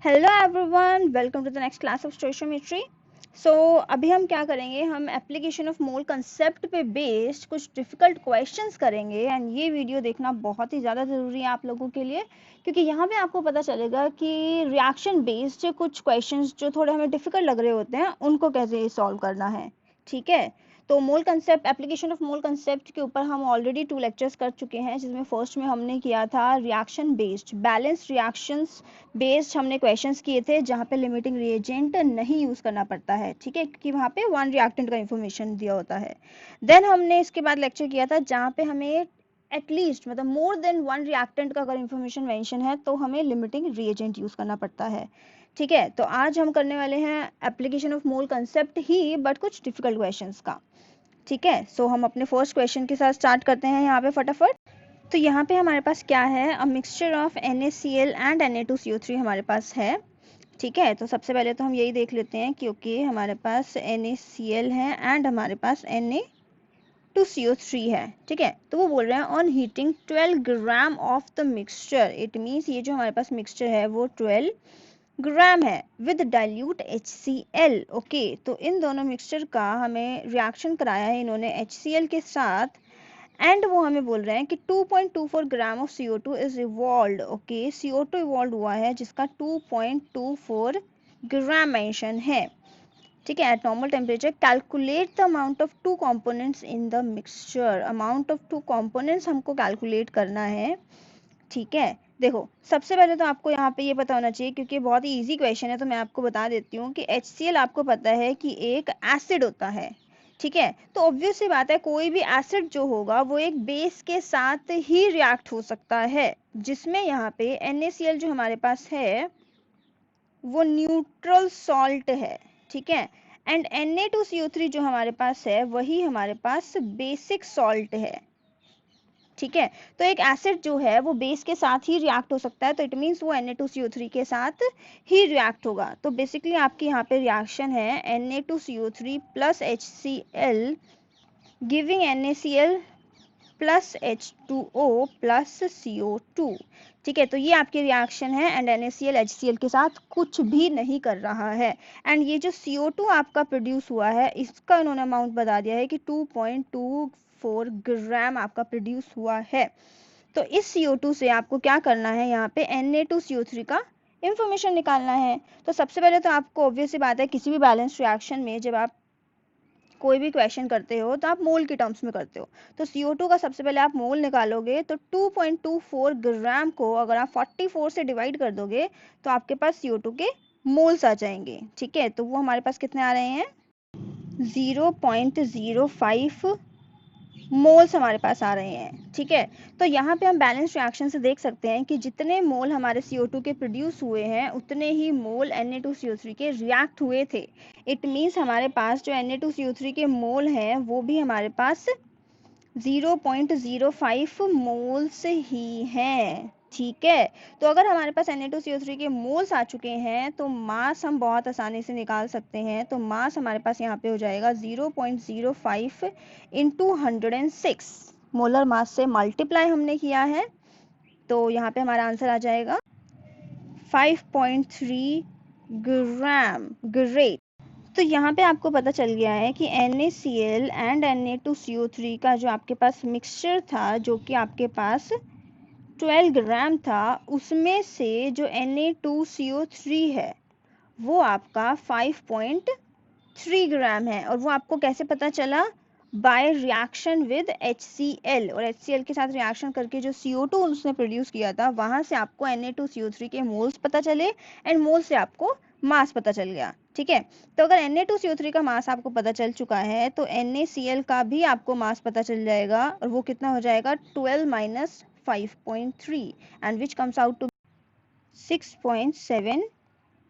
Hello everyone, welcome to the next class of stoichiometry. अभी हम क्या करेंगे, हम एप्लीकेशन ऑफ मोल कंसेप्ट पे बेस्ड कुछ डिफिकल्ट क्वेश्चंस करेंगे। एंड ये वीडियो देखना बहुत ही ज़्यादा ज़रूरी है आप लोगों के लिए, क्योंकि यहाँ पे आपको पता चलेगा कि रिएक्शन बेस्ड कुछ क्वेश्चंस जो थोड़े हमें डिफिकल्ट लग रहे होते हैं उनको कैसे सॉल्व करना है। ठीक है, तो मोल concept, application of mole concept के ऊपर हम ऑलरेडी 2 लेक्चर्स कर चुके हैं, जिसमें फर्स्ट में हमने किया था reaction based, balanced reactions based हमने क्वेश्चंस किए थे, जहाँ पे लिमिटिंग रिएजेंट नहीं यूज करना पड़ता है। ठीक है, क्योंकि वहाँ पे वन रिएक्टेंट का इंफॉर्मेशन दिया होता है। देन हमने इसके बाद लेक्चर किया था जहाँ पे हमें एटलीस्ट मतलब मोर देन वन रिएक्टेंट का अगर इंफॉर्मेशन मेंशन है तो हमें लिमिटिंग रिएजेंट यूज करना पड़ता है। ठीक है, तो आज हम करने वाले हैं application of mole concept he, but कुछ डिफिकल्ट क्वेश्चंस का। ठीक है, हम अपने फर्स्ट क्वेश्चन के साथ स्टार्ट करते हैं यहाँ पे फटाफट। तो यहाँ पे हमारे पास क्या है, a mixture of NaCl and Na2CO3 हमारे पास है। ठीक है, तो सबसे पहले तो हम यही देख लेते हैं क्योंकि हमारे पास NaCl है एंड हमारे पास Na2CO3 है। ठीक है, तो वो बोल रहे हैं on heating 12 gram of the mixture, it means ये जो हमारे पास मिक्सचर है वो 12 ग्राम है विद डाइल्यूट HCl। ओके, तो इन दोनों मिक्सचर का हमें रिएक्शन कराया है इन्होंने HCl के साथ, एंड वो हमें बोल रहे हैं कि 2.24 gram of CO2 is evolve. Okay, CO2 evolve हुआ है जिसका 2.24 ग्राम मेंशन है। ठीक है, eight normal temperature calculate the amount of 2 components in the mixture. Amount of 2 components हमको कैलकुलेट करना है। ठीक है, देखो सबसे पहले तो आपको यहाँ पे ये पता होना चाहिए, क्योंकि बहुत ही इजी क्वेश्चन है तो मैं आपको बता देती हूँ कि HCl आपको पता है कि एक एसिड होता है। ठीक है, तो ऑब्वियस सी बात है कोई भी एसिड जो होगा वो एक बेस के साथ ही रिएक्ट हो सकता है, जिसमें यहाँ पे NaCl जो हमारे पास है वो न्यूट्रल सॉल्ट है। ठीक है, एंड Na2CO3 जो हमारे पास है वही हमारे पास बेसिक सॉल्ट है। ठीक है, तो एक एसिड जो है वो बेस के साथ ही रिएक्ट हो सकता है, तो इट मीन्स वो Na2CO3 के साथ ही रिएक्ट होगा। तो बेसिकली आपकी यहाँ पे रिएक्शन है Na2CO3 plus HCl giving NaCl plus H2O plus CO2। ठीक है, तो ये आपकी रिएक्शन है एंड NaCl HCl के साथ कुछ भी नहीं कर रहा है। एंड ये जो CO2 आपका प्रोड्यूस हुआ है इसका इन्होंने अमाउंट बता दिया है कि 2.24 ग्राम आपका प्रोड्यूस हुआ है। तो इस CO2 से आपको क्या करना है, यहाँ पे Na2CO3 का इंफॉर्मेशन निकालना है। तो सबसे पहले तो आपको ऑब्वियस सी बात है किसी भी बैलेंस रिएक्शन में जब आप कोई भी क्वेश्चन करते हो तो आप मोल के टर्म्स में करते हो। तो CO2 का सबसे पहले आप मोल निकालोगे, तो 2.24 ग्राम को अगर आप 44 से डिवाइड कर दोगे तो आपके पास CO2 के मोल्स आ जाएंगे। ठीक है, तो वो हमारे पास कितने आ रहे हैं, 0.05 मोल्स हमारे पास आ रहे हैं। ठीक है, तो यहाँ पे हम बैलेंस रिएक्शन से देख सकते हैं कि जितने मोल हमारे CO2 के प्रोड्यूस हुए हैं उतने ही मोल Na2CO3 के रिएक्ट हुए थे। इट मीन्स हमारे पास जो Na2CO3 के मोल हैं वो भी हमारे पास 0.05 मोल्स ही हैं। ठीक है, तो अगर हमारे पास Na2CO3 के मोल्स आ चुके हैं तो मास हम बहुत आसानी से निकाल सकते हैं। तो मास हमारे पास यहाँ पे हो जाएगा 0.05 इंटू 106, मोलर मास से मल्टीप्लाई हमने किया है, तो यहाँ पे हमारा आंसर आ जाएगा 5.3 ग्राम। ग्रेट, तो यहाँ पे आपको पता चल गया है कि NaCl एंड Na2CO3 का जो आपके पास मिक्सचर था, जो कि आपके पास 12 ग्राम था, उसमें से जो Na2CO3 है वो आपका 5.3 ग्राम है। और वो आपको कैसे पता चला, बाय रिएक्शन विद HCl, और HCl के साथ रिएक्शन करके जो CO2 उसने प्रोड्यूस किया था वहां से आपको Na2CO3 के मोल्स पता चले एंड मोल से आपको मास पता चल गया। ठीक है, तो अगर Na2CO3 का मास आपको पता चल चुका है तो NaCl का भी आपको मास पता चल जाएगा, और वो कितना हो जाएगा 12 minus 5.3 and which comes out to 6.7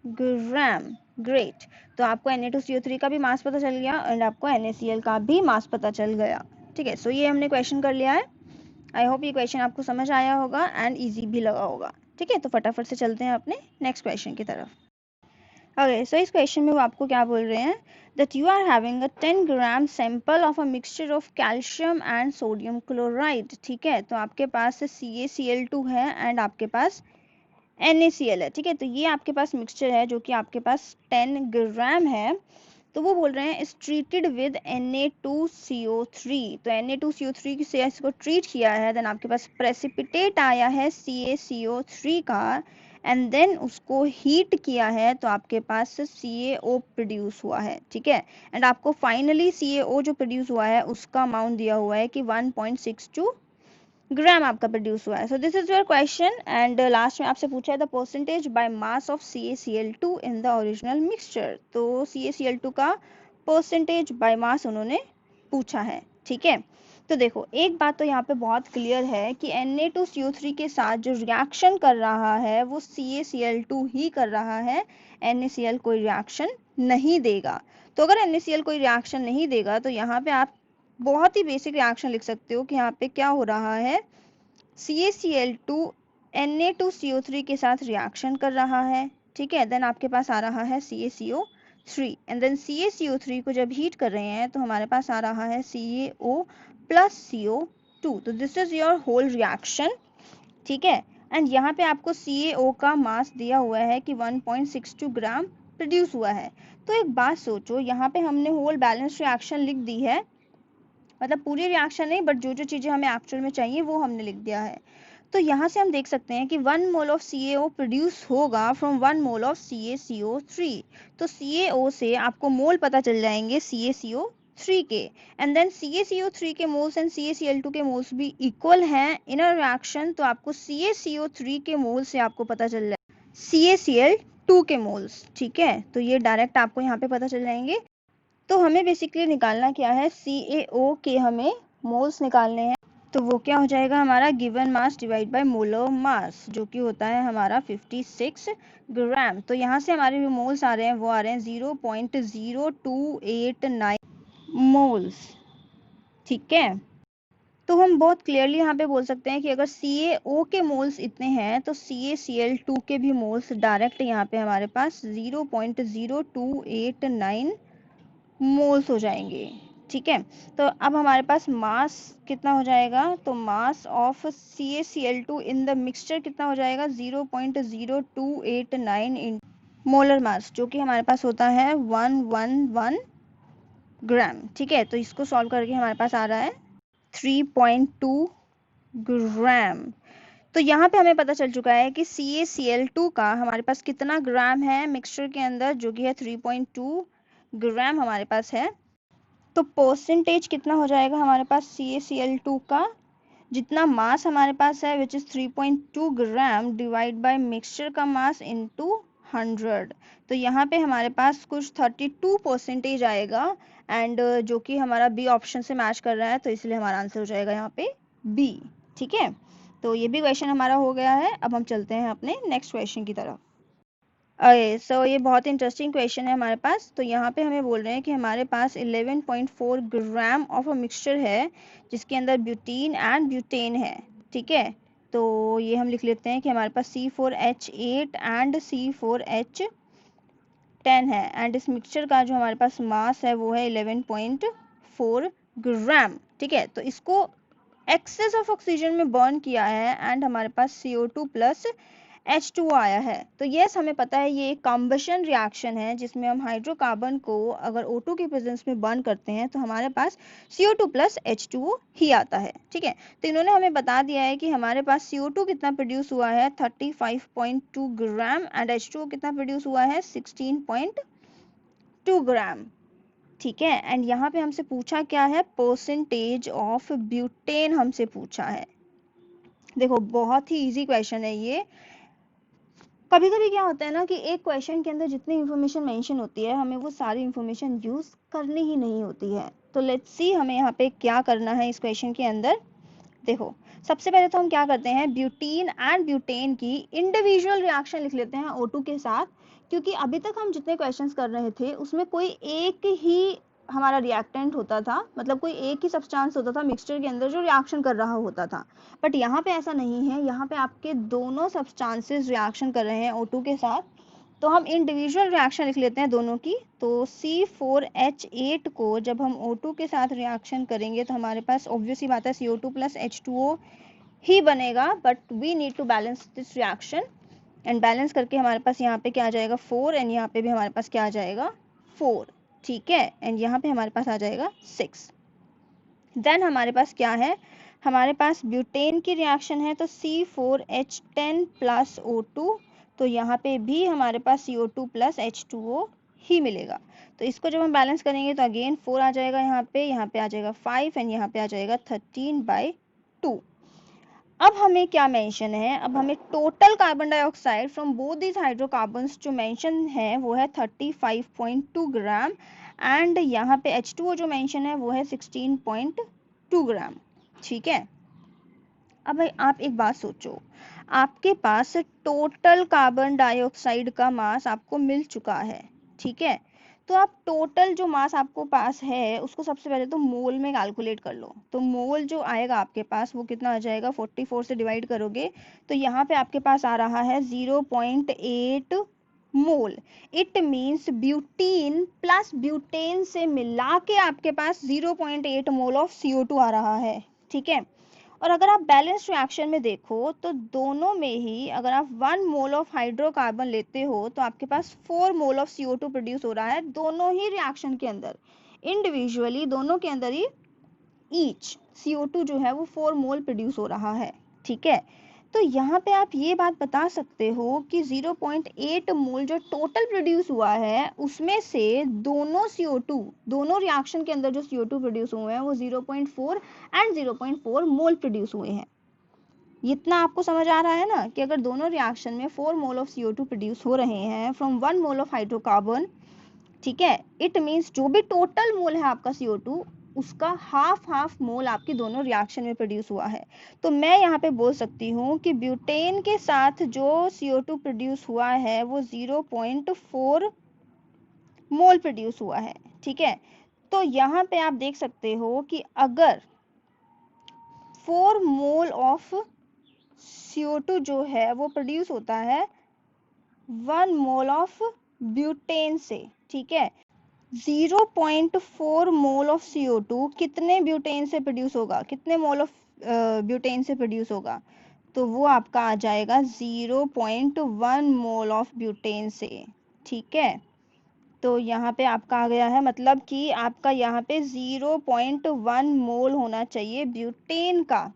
gram. Great, तो आपको Na2CO3 का भी मास पता चल गया एंड आपको NaCl का भी मास पता चल गया। ठीक है, सो ये हमने क्वेश्चन कर लिया है। आई होप ये क्वेश्चन आपको समझ आया होगा एंड इजी भी लगा होगा। ठीक है, तो फटाफट से चलते हैं अपने नेक्स्ट क्वेश्चन की तरफ। ओके, सो इस क्वेश्चन में वो आपको क्या बोल रहे हैं, that you are having a 10 gram sample of a mixture of calcium and sodium chloride। ठीक है, तो आपके पास CaCl2 है एंड आपके पास NaCl है, ठीक है। तो ये आपके पास मिक्सचर है जो कि आपके पास 10 ग्राम है। तो वो बोल रहे हैं इज ट्रीटेड विद Na2CO3। तो Na2CO3 से इसको ट्रीट किया है, देन आपके पास प्रेसिपिटेट आया है CaCO3 का, एंड देन उसको हीट किया है तो आपके पास CaO प्रोड्यूस हुआ है, ठीक है। एंड आपको फाइनली CaO जो प्रोड्यूस हुआ है उसका अमाउंट दिया हुआ है कि 1.62 ग्राम आपका प्रोड्यूस हुआ है। सो this is your question, and last में आपसे पूछा है the percentage by mass of CaCl2 in the original mixture. तो CaCl2 का परसेंटेज बाय मास उन्होंने पूछा है, ठीक है। तो देखो एक बात तो यहाँ पे बहुत क्लियर है कि Na2CO3 के साथ जो रिएक्शन कर रहा है वो CaCl2 ही कर रहा है, NaCl कोई रिएक्शन नहीं देगा। तो अगर NaCl कोई रिएक्शन नहीं देगा तो यहाँ पे आप बहुत ही बेसिक रिएक्शन लिख सकते हो कि यहाँ पे क्या हो रहा है, CaCl2 Na2CO3 के साथ रिएक्शन कर रहा है, ठीक है। देन आपके पास आ रहा है CaCO3, एंड देन CaCO3 को जब हीट कर रहे हैं तो हमारे पास आ रहा है CaO प्लस CO2। तो this is your whole reaction, ठीक है। एंड यहाँ पे आपको CaO का मास दिया हुआ है कि 1.62 ग्राम प्रोड्यूस हुआ है। तो एक बात सोचो, यहाँ पे हमने होल बैलेंस रिएक्शन लिख दी है, मतलब पूरी रिएक्शन नहीं बट जो जो चीजें हमें एक्चुअल में चाहिए वो हमने लिख दिया है। तो यहाँ से हम देख सकते हैं कि 1 मोल ऑफ CaO प्रोड्यूस होगा फ्रॉम 1 मोल ऑफ CaCO3। तो CaO से आपको मोल पता चल जाएंगे CaCO3 के, एंड देन CaCO3 के मोल्स एंड CaCl2 के मोल्स भी इक्वल हैं इन अ रिएक्शन। तो आपको CaCO3 के मोल से आपको पता चल जाएगा CaCl2 के मोल्स, ठीक है। तो ये डायरेक्ट आपको यहाँ पे पता चल जाएंगे। तो हमें बेसिकली निकालना क्या है, CaO के हमें मोल्स निकालने हैं। तो वो क्या हो जाएगा हमारा given mass divide by molar mass, जो कि होता है हमारा 56 ग्राम। तो यहाँ से हमारे जो मोल्स आ रहे हैं वो आ रहे हैं 0.0289 मोल्स, ठीक है। तो हम बहुत क्लियरली यहाँ पे बोल सकते हैं कि अगर CaO के मोल्स इतने हैं तो CaCl2 के भी मोल्स डायरेक्ट यहाँ पे हमारे पास 0.0289 मोल्स हो जाएंगे, ठीक है। तो अब हमारे पास मास कितना हो जाएगा, तो mass of CaCl2 in the mixture कितना हो जाएगा 0.0289 इन मोलर मास, जो कि हमारे पास होता है 111 ग्राम, ठीक है। तो इसको सॉल्व करके हमारे पास आ रहा है 3.2 ग्राम। तो यहाँ पे हमें पता चल चुका है कि CaCl2 का हमारे पास कितना ग्राम है मिक्सचर के अंदर, जो कि है 3.2 ग्राम हमारे पास है। तो परसेंटेज कितना हो जाएगा हमारे पास CaCl2 का, जितना मास हमारे पास है which is 3.2 gram divide by mixture का मास इनटू 100। तो यहाँ पे हमारे पास कुछ 32% आएगा, एंड जो कि हमारा बी ऑप्शन से मैच कर रहा है, तो इसलिए हमारा आंसर हो जाएगा यहाँ पे बी, ठीक है। तो ये भी क्वेश्चन हमारा हो गया है। अब हम चलते हैं अपने नेक्स्ट क्वेश्चन की तरफ। सो ये बहुत इंटरेस्टिंग क्वेश्चन है हमारे पास। तो यहाँ पे हमें बोल रहे हैं कि हमारे पास 11.4 ग्राम ऑफ अ मिक्सचर है जिसके अंदर ब्यूटीन एंड ब्यूटेन है, ठीक है। तो ये हम लिख लेते हैं कि हमारे पास C4H8 एंड C4H10 है, एंड इस मिक्सचर का जो हमारे पास मास है वो है 11.4 ग्राम, ठीक है। तो इसको एक्सेस ऑफ ऑक्सीजन में बर्न किया है एंड हमारे पास CO2 प्लस H2O आया है। तो यस हमें पता है ये एक कॉम्बशन रिएक्शन है जिसमें हम हाइड्रोकार्बन को अगर O2 की प्रेजेंस में बर्न करते हैं तो हमारे पास CO2 प्लस H2O ही आता है, ठीक है। तो इन्होंने हमें बता दिया है कि हमारे पास CO2 कितना प्रोड्यूस हुआ है 35.2 ग्राम एंड H2O कितना प्रोड्यूस हुआ है 16.2 ग्राम, ठीक है। एंड यहाँ पे हमसे पूछा क्या है, परसेंटेज ऑफ ब्यूटेन हमसे पूछा है। देखो बहुत ही इजी क्वेश्चन है ये। कभी कभी क्या होता है ना कि एक क्वेश्चन के अंदर जितनी इंफॉर्मेशन मेंशन होती है हमें वो सारी इंफॉर्मेशन यूज करनी ही नहीं होती है। तो लेट्स सी हमें यहाँ पे क्या करना है इस क्वेश्चन के अंदर। देखो सबसे पहले तो हम क्या करते हैं, ब्यूटीन एंड ब्यूटेन की इंडिविजुअल रिएक्शन लिख लेते हैं O2 के साथ, क्योंकि अभी तक हम जितने क्वेश्चंस कर रहे थे उसमें कोई एक ही हमारा रिएक्टेंट होता था, मतलब कोई एक ही सब्सटेंस होता था मिक्सचर के अंदर जो रिएक्शन कर रहा होता था। बट यहाँ पे ऐसा नहीं है, यहाँ पे आपके दोनों सब्सटेंसेस रिएक्शन कर रहे हैं O2 के साथ। तो हम इंडिविजुअल रिएक्शन लिख लेते हैं दोनों की। तो C4H8 को जब हम O2 के साथ रिएक्शन करेंगे तो हमारे पास ऑब्वियस ही बात है CO2 प्लस H2O ही बनेगा, but we need to balance this reaction. And balance करके हमारे पास यहाँ पे क्या आ जाएगा 4 एंड यहाँ पे भी हमारे पास क्या आ जाएगा 4, ठीक है, एंड यहाँ पे हमारे पास आ जाएगा 6। देन हमारे पास क्या है, हमारे पास ब्यूटेन की रिएक्शन है तो C4H10 प्लस O2, तो यहाँ पे भी हमारे पास CO2 प्लस H2O ही मिलेगा। तो इसको जब हम बैलेंस करेंगे तो अगेन 4 आ जाएगा, यहाँ पे आ जाएगा 5 एंड यहाँ पे आ जाएगा 13/2। अब हमें क्या मेंशन है, अब हमें total carbon dioxide from both this hydrocarbons जो मेंशन है वो है 35.2 ग्राम एंड यहाँ पे H2O जो मेंशन है वो है 16.2 ग्राम, ठीक है। अब आप एक बात सोचो, आपके पास टोटल कार्बन डाइऑक्साइड का मास आपको मिल चुका है, ठीक है, तो आप टोटल जो मास आपको पास है उसको सबसे पहले तो मोल में कैलकुलेट कर लो। तो मोल जो आएगा आपके पास वो कितना आ जाएगा, 44 से डिवाइड करोगे तो यहाँ पे आपके पास आ रहा है 0.8 mole. It means butene plus butane से मिला के आपके पास 0.8 मोल ऑफ CO2 आ रहा है, ठीक है। और अगर आप बैलेंस रिएक्शन में देखो तो दोनों में ही अगर आप 1 मोल ऑफ हाइड्रोकार्बन लेते हो तो आपके पास 4 मोल ऑफ CO2 प्रोड्यूस हो रहा है दोनों ही रिएक्शन के अंदर, इंडिविजुअली दोनों के अंदर ही ईच CO2 जो है वो 4 मोल प्रोड्यूस हो रहा है, ठीक है। तो यहाँ पे आप ये बात बता सकते हो कि 0.8 मोल जो टोटल प्रोड्यूस हुआ है उसमें से दोनों CO2, दोनों रिएक्शन के अंदर जो CO2 प्रोड्यूस हुए हैं वो 0.4 एंड 0.4 मोल प्रोड्यूस हुए हैं। इतना आपको समझ आ रहा है ना कि अगर दोनों रिएक्शन में 4 मोल ऑफ CO2 प्रोड्यूस हो रहे हैं फ्रॉम 1 मोल ऑफ हाइड्रोकार्बन, ठीक है, इट मीन्स जो भी टोटल मोल है आपका CO2 उसका हाफ मोल आपकी दोनों रिएक्शन में प्रोड्यूस हुआ है। तो मैं यहाँ पे बोल सकती हूँ कि ब्यूटेन के साथ जो CO2 प्रोड्यूस हुआ है वो 0.4 मोल प्रोड्यूस हुआ है, ठीक है। तो यहाँ पे आप देख सकते हो कि अगर 4 मोल ऑफ CO2 जो है वो प्रोड्यूस होता है 1 मोल ऑफ ब्यूटेन से, ठीक है, 0.4 मोल ऑफ CO2 कितने ब्यूटेन से प्रोड्यूस होगा, कितने मोल ऑफ ब्यूटेन से प्रोड्यूस होगा, तो वो आपका आ जाएगा 0.1 मोल ऑफ ब्यूटेन से, ठीक है। तो यहाँ पे आपका आ गया है, मतलब कि आपका यहाँ पे 0.1 मोल होना चाहिए ब्यूटेन का,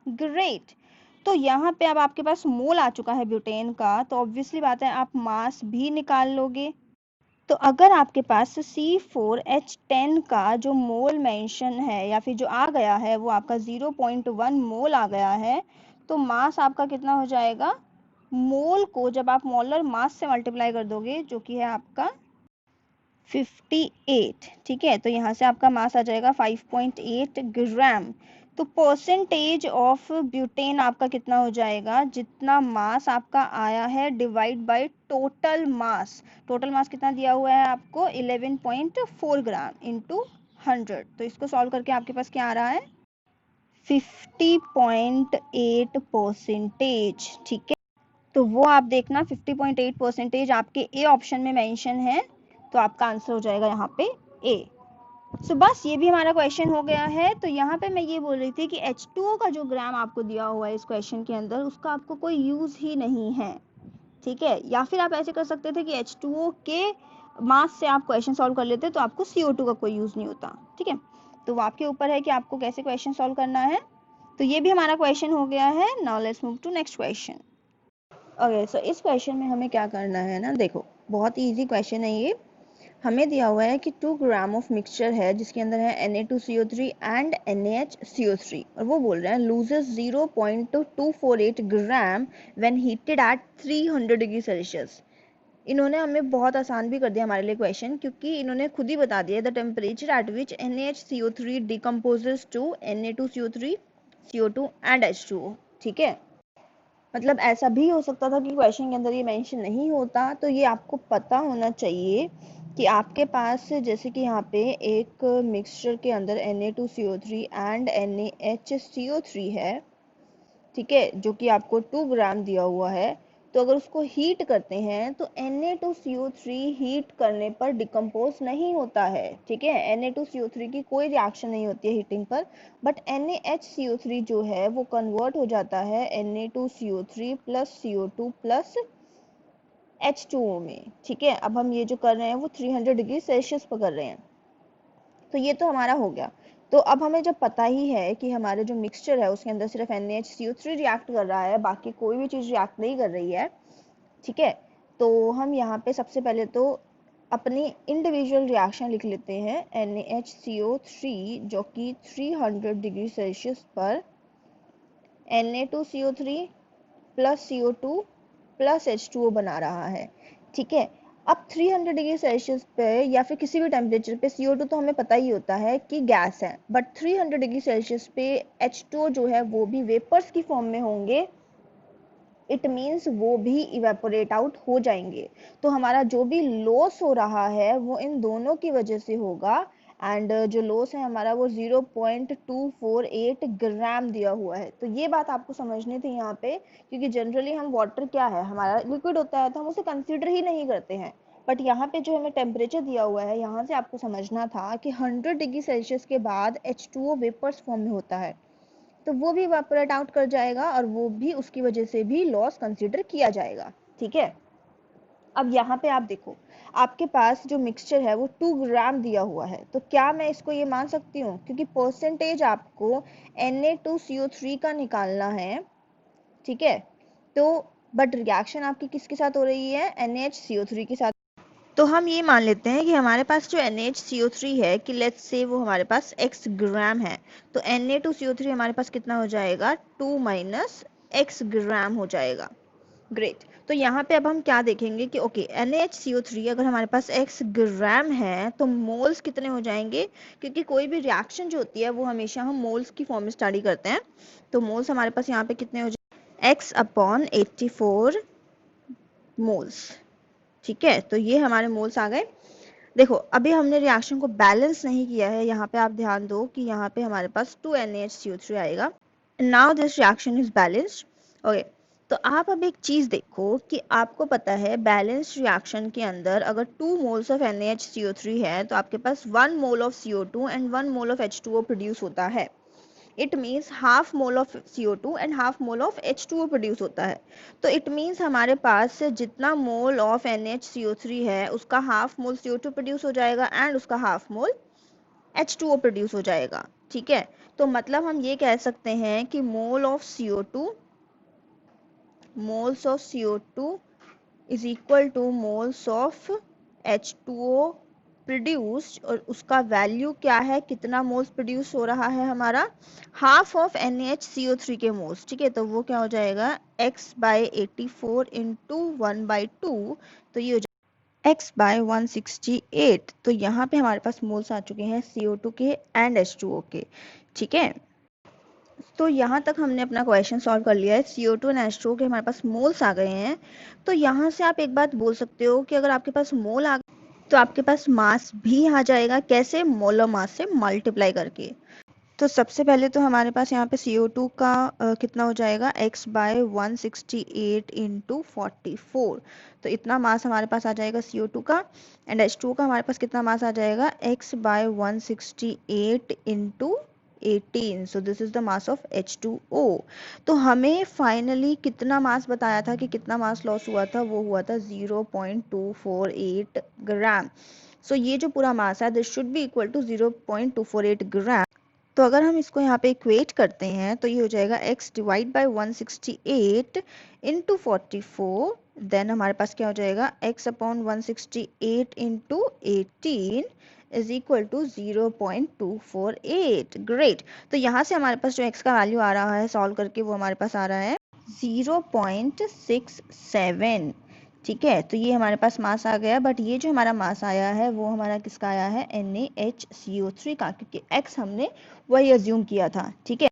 ग्रेट। तो यहाँ पे अब आपके पास मोल आ चुका है ब्यूटेन का, तो ऑब्वियसली बात है आप मास भी निकाल लोगे। तो अगर आपके पास C4H10 का जो मोल मेंशन है या फिर जो आ गया है वो आपका 0.1 मोल आ गया है, तो मास आपका कितना हो जाएगा, मोल को जब आप मोलर मास से मल्टीप्लाई कर दोगे जो कि है आपका 58, ठीक है, तो यहाँ से आपका मास आ जाएगा 5.8 ग्राम। तो परसेंटेज ऑफ ब्यूटेन आपका कितना हो जाएगा, जितना मास आपका आया है divide by total mass. Total mass कितना दिया हुआ है आपको 11.4 ग्राम इनटू 100। तो इसको सॉल्व करके आपके पास क्या आ रहा है 50.8%, ठीक है। तो वो आप देखना 50.8% आपके ए ऑप्शन में मेंशन है, तो आपका आंसर हो जाएगा यहाँ पे ए। सो बस ये भी हमारा क्वेश्चन हो गया है। तो यहाँ पे मैं ये बोल रही थी कि H2O का जो ग्राम आपको दिया हुआ है इस क्वेश्चन के अंदर उसका आपको कोई यूज ही नहीं है, ठीक है। या फिर आप ऐसे कर सकते थे कि H2O के मास से आप क्वेश्चन सॉल्व कर लेते तो आपको CO2 का कोई यूज नहीं होता, ठीक है। तो वो आपके ऊपर है कि आपको कैसे क्वेश्चन सॉल्व करना है। तो ये भी हमारा क्वेश्चन हो गया है। Now let's move to next question. Okay, so इस क्वेश्चन में हमें क्या करना है ना, देखो बहुत ही इजी क्वेश्चन है ये। हमें दिया हुआ है कि 2 ग्राम ऑफ मिक्सचर है जिसके अंदर है Na2CO3 एंड NaHCO3 और वो बोल रहे हैं loses 0.248 gram when heated at 300 degree Celsius. इन्होंने हमें बहुत आसान भी कर दिया हमारे लिए क्वेश्चन, क्योंकि इन्होंने खुद ही बता दिया the temperature at which NaHCO3 decomposes to Na2CO3 CO2 and H2O, ठीक है। मतलब ऐसा भी हो सकता था कि क्वेश्चन के अंदर ये मेंशन नहीं होता। तो ये आपको पता होना चाहिए कि आपके पास जैसे कि यहाँ पे एक मिक्सचर के अंदर Na2CO3 एंड NaHCO3 है, ठीक है, जो कि आपको 2 ग्राम दिया हुआ है। तो अगर उसको हीट करते हैं तो Na2CO3 हीट करने पर डिकम्पोज नहीं होता है, ठीक है। Na2CO3 की कोई रिएक्शन नहीं होती है हीटिंग पर, बट NaHCO3 जो है वो कन्वर्ट हो जाता है Na2CO3 plus CO2 plus H2O में, ठीक है। अब हम ये जो कर रहे हैं वो 300 डिग्री सेल्सियस पर कर रहे हैं। तो ये तो हमारा हो गया। तो अब हमें जब पता ही है कि हमारे जो मिक्सचर है उसके अंदर सिर्फ NaHCO3 रिएक्ट कर रहा है, बाकी कोई भी चीज़ रिएक्ट नहीं कर रही है, ठीक है, तो हम यहाँ पे सबसे पहले तो अपनी इंडिविजुअल रिएक्शन लिख लेते हैं। NaHCO3 जो कि 300 डिग्री सेल्सियस पर Na2CO3 plus CO2 plus H2O बना रहा है, ठीक है। अब 300 डिग्री सेल्सियस पे या फिर किसी भी टेम्परेचर पे CO2 तो हमें पता ही होता है कि गैस है, बट 300 डिग्री सेल्सियस पे H2O जो है वो भी वेपर्स की फॉर्म में होंगे। इट मीन्स वो भी इवेपोरेट आउट हो जाएंगे। तो हमारा जो भी लॉस हो रहा है वो इन दोनों की वजह से होगा, एंड जो लॉस है हमारा वो 0.248 ग्राम दिया हुआ है। तो ये बात आपको समझनी थी यहाँ पे, क्योंकि जनरली हम वाटर क्या है, हमारा लिक्विड होता है तो हम उसे कंसीडर ही नहीं करते हैं, बट यहाँ पे जो हमें टेम्परेचर दिया हुआ है यहाँ से आपको समझना था कि 100 डिग्री सेल्सियस के बाद H2O वेपर्स फॉर्म में होता है, तो वो भी इवेपोरेट आउट कर जाएगा और वो भी उसकी वजह से भी लॉस कंसीडर किया जाएगा, ठीक है। अब यहाँ पे आप देखो, आपके पास जो मिक्सचर है वो 2 ग्राम दिया हुआ है, तो क्या मैं इसको ये मान सकती हूँ, क्योंकि परसेंटेज आपको Na2CO3 का निकालना है, ठीक है। तो बट रिएक्शन आपकी किसके साथ हो रही है, NaHCO3 के साथ। तो हम ये मान लेते हैं कि हमारे पास जो NaHCO3 है कि लेट्स से वो हमारे पास x ग्राम है, तो Na2CO3 हमारे पास कितना हो जाएगा, 2 माइनस x ग्राम हो जाएगा। ग्रेट। तो यहाँ पे अब हम क्या देखेंगे कि ओके NaHCO3 अगर हमारे पास x ग्राम है तो मोल्स कितने हो जाएंगे, क्योंकि कोई भी रिएक्शन जो होती है वो हमेशा हम मोल्स की फॉर्म में स्टडी करते हैं। तो मोल्स हमारे पास यहाँ पे कितने हो जाएंगे, x/84 मोल्स, ठीक है। तो ये हमारे मोल्स आ गए। देखो अभी हमने रिएक्शन को बैलेंस नहीं किया है, यहाँ पे आप ध्यान दो कि यहाँ पे हमारे पास 2 NaHCO3 आएगा। Now this reaction is balanced, okay. तो आप अब एक चीज देखो कि आपको पता है बैलेंस्ड रिएक्शन के अंदर अगर 2 मोल्स ऑफ NaHCO3 है तो आपके पास 1 mole of CO2 and 1 mole of H2O produce होता है। It means half mole of CO2 and half mole of H2O produce होता है। तो इट मीन्स हमारे पास जितना मोल ऑफ NaHCO3 है उसका हाफ मोल CO2 प्रोड्यूस हो जाएगा एंड उसका हाफ मोल H2O प्रोड्यूस हो जाएगा, ठीक है। तो मतलब हम ये कह सकते हैं कि moles of CO2 is equal two moles of H2O produced, और उसका वैल्यू क्या है, कितना मोल्स प्रोड्यूस हो रहा है हमारा, हाफ ऑफ NaHCO3 के मोल्स, ठीक है। तो वो क्या हो जाएगा x/84 इंटू 1/2, तो ये हो जाएगा x/168। तो यहाँ पे हमारे पास मोल्स आ चुके हैं CO2 के एंड H2O के, ठीक है। तो यहाँ तक हमने अपना क्वेश्चन सॉल्व कर लिया है। CO2 और H2O के हमारे पास मोल्स आ गए हैं। तो यहाँ से आप एक बात बोल सकते हो कि अगर आपके पास मोल आ गए तो आपके पास मास भी आ जाएगा, कैसे, मोलर मास से मल्टीप्लाई करके। तो सबसे पहले तो हमारे पास यहाँ पे CO2 का कितना हो जाएगा, x/168 इंटू 44, तो इतना मास हमारे पास आ जाएगा CO2 का। एंड H2O का हमारे पास कितना मास आ जाएगा, x/168 into 18, so this is the mass of H2O। तो हमें फाइनली कितना मास बताया था कि कितना मास लॉस हुआ था, वो हुआ था 0.248 ग्राम। सो ये जो पूरा मास है this should be equal to 0.248 gram. तो अगर हम इसको यहाँ पे इक्वेट करते हैं तो ये हो जाएगा x divide by 168 into 44, then हमारे पास क्या हो जाएगा x/168 into 18 is equal to 0.248। Great. तो यहाँ से हमारे पास जो x का वैल्यू आ रहा है सॉल्व करके वो हमारे पास आ रहा है 0.67, ठीक है। तो ये हमारे पास मास आ गया, बट ये जो हमारा मास आया है वो हमारा किसका आया है, NaHCO3 का, क्योंकि x हमने वही अज्यूम किया था, ठीक है।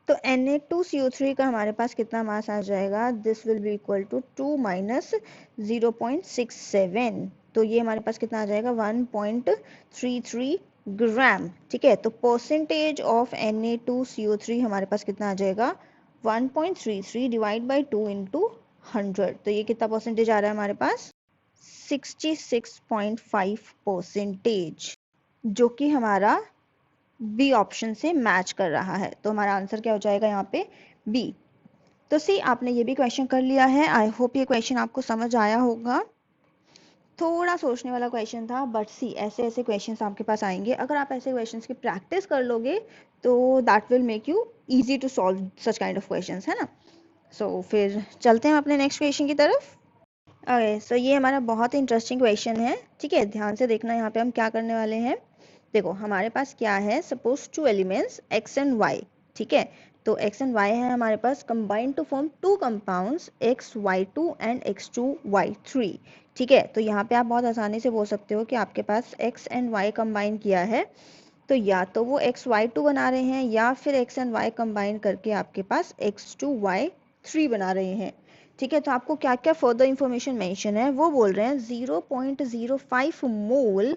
तो Na2CO3 का हमारे पास कितना मास आ जाएगा, this will be equal to 2 minus 0.67, तो ये हमारे पास कितना आ जाएगा 1.33 ग्राम, ठीक है। तो परसेंटेज ऑफ Na2CO3 हमारे पास कितना आ जाएगा 1.33 डिवाइड बाई 2 इंटू 100, तो ये कितना परसेंटेज आ रहा है हमारे पास? 66.5%, जो कि हमारा बी ऑप्शन से मैच कर रहा है। तो हमारा आंसर क्या हो जाएगा यहाँ पे? बी। तो सी, आपने ये भी क्वेश्चन कर लिया है। आई होप ये क्वेश्चन आपको समझ आया होगा। थोड़ा सोचने वाला क्वेश्चन था, बट सी ऐसे ऐसे क्वेश्चंस आपके पास आएंगे। अगर आप ऐसे क्वेश्चंस की प्रैक्टिस कर लोगे तो that will make you easy to solve such kind of questions, है ना। सो फिर चलते हैं अपने नेक्स्ट क्वेश्चन की तरफ। ओके, सो ये हमारा बहुत इंटरेस्टिंग क्वेश्चन है, ठीक है। ध्यान से देखना, यहाँ पे हम क्या करने वाले हैं। देखो हमारे पास क्या है, suppose two elements x and y, ठीक है। तो x एंड y है हमारे पास, combined to form two compounds xy2 and x2y3, ठीक है। तो यहाँ पे आप बहुत आसानी से बोल सकते हो कि आपके पास x एंड y कंबाइन किया है, तो या तो वो xy2 बना रहे हैं या फिर x एंड y कंबाइन करके आपके पास x2y3 बना रहे हैं, ठीक है। तो आपको क्या क्या फर्दर इंफॉर्मेशन मेंशन है वो बोल रहे हैं 0.05 मोल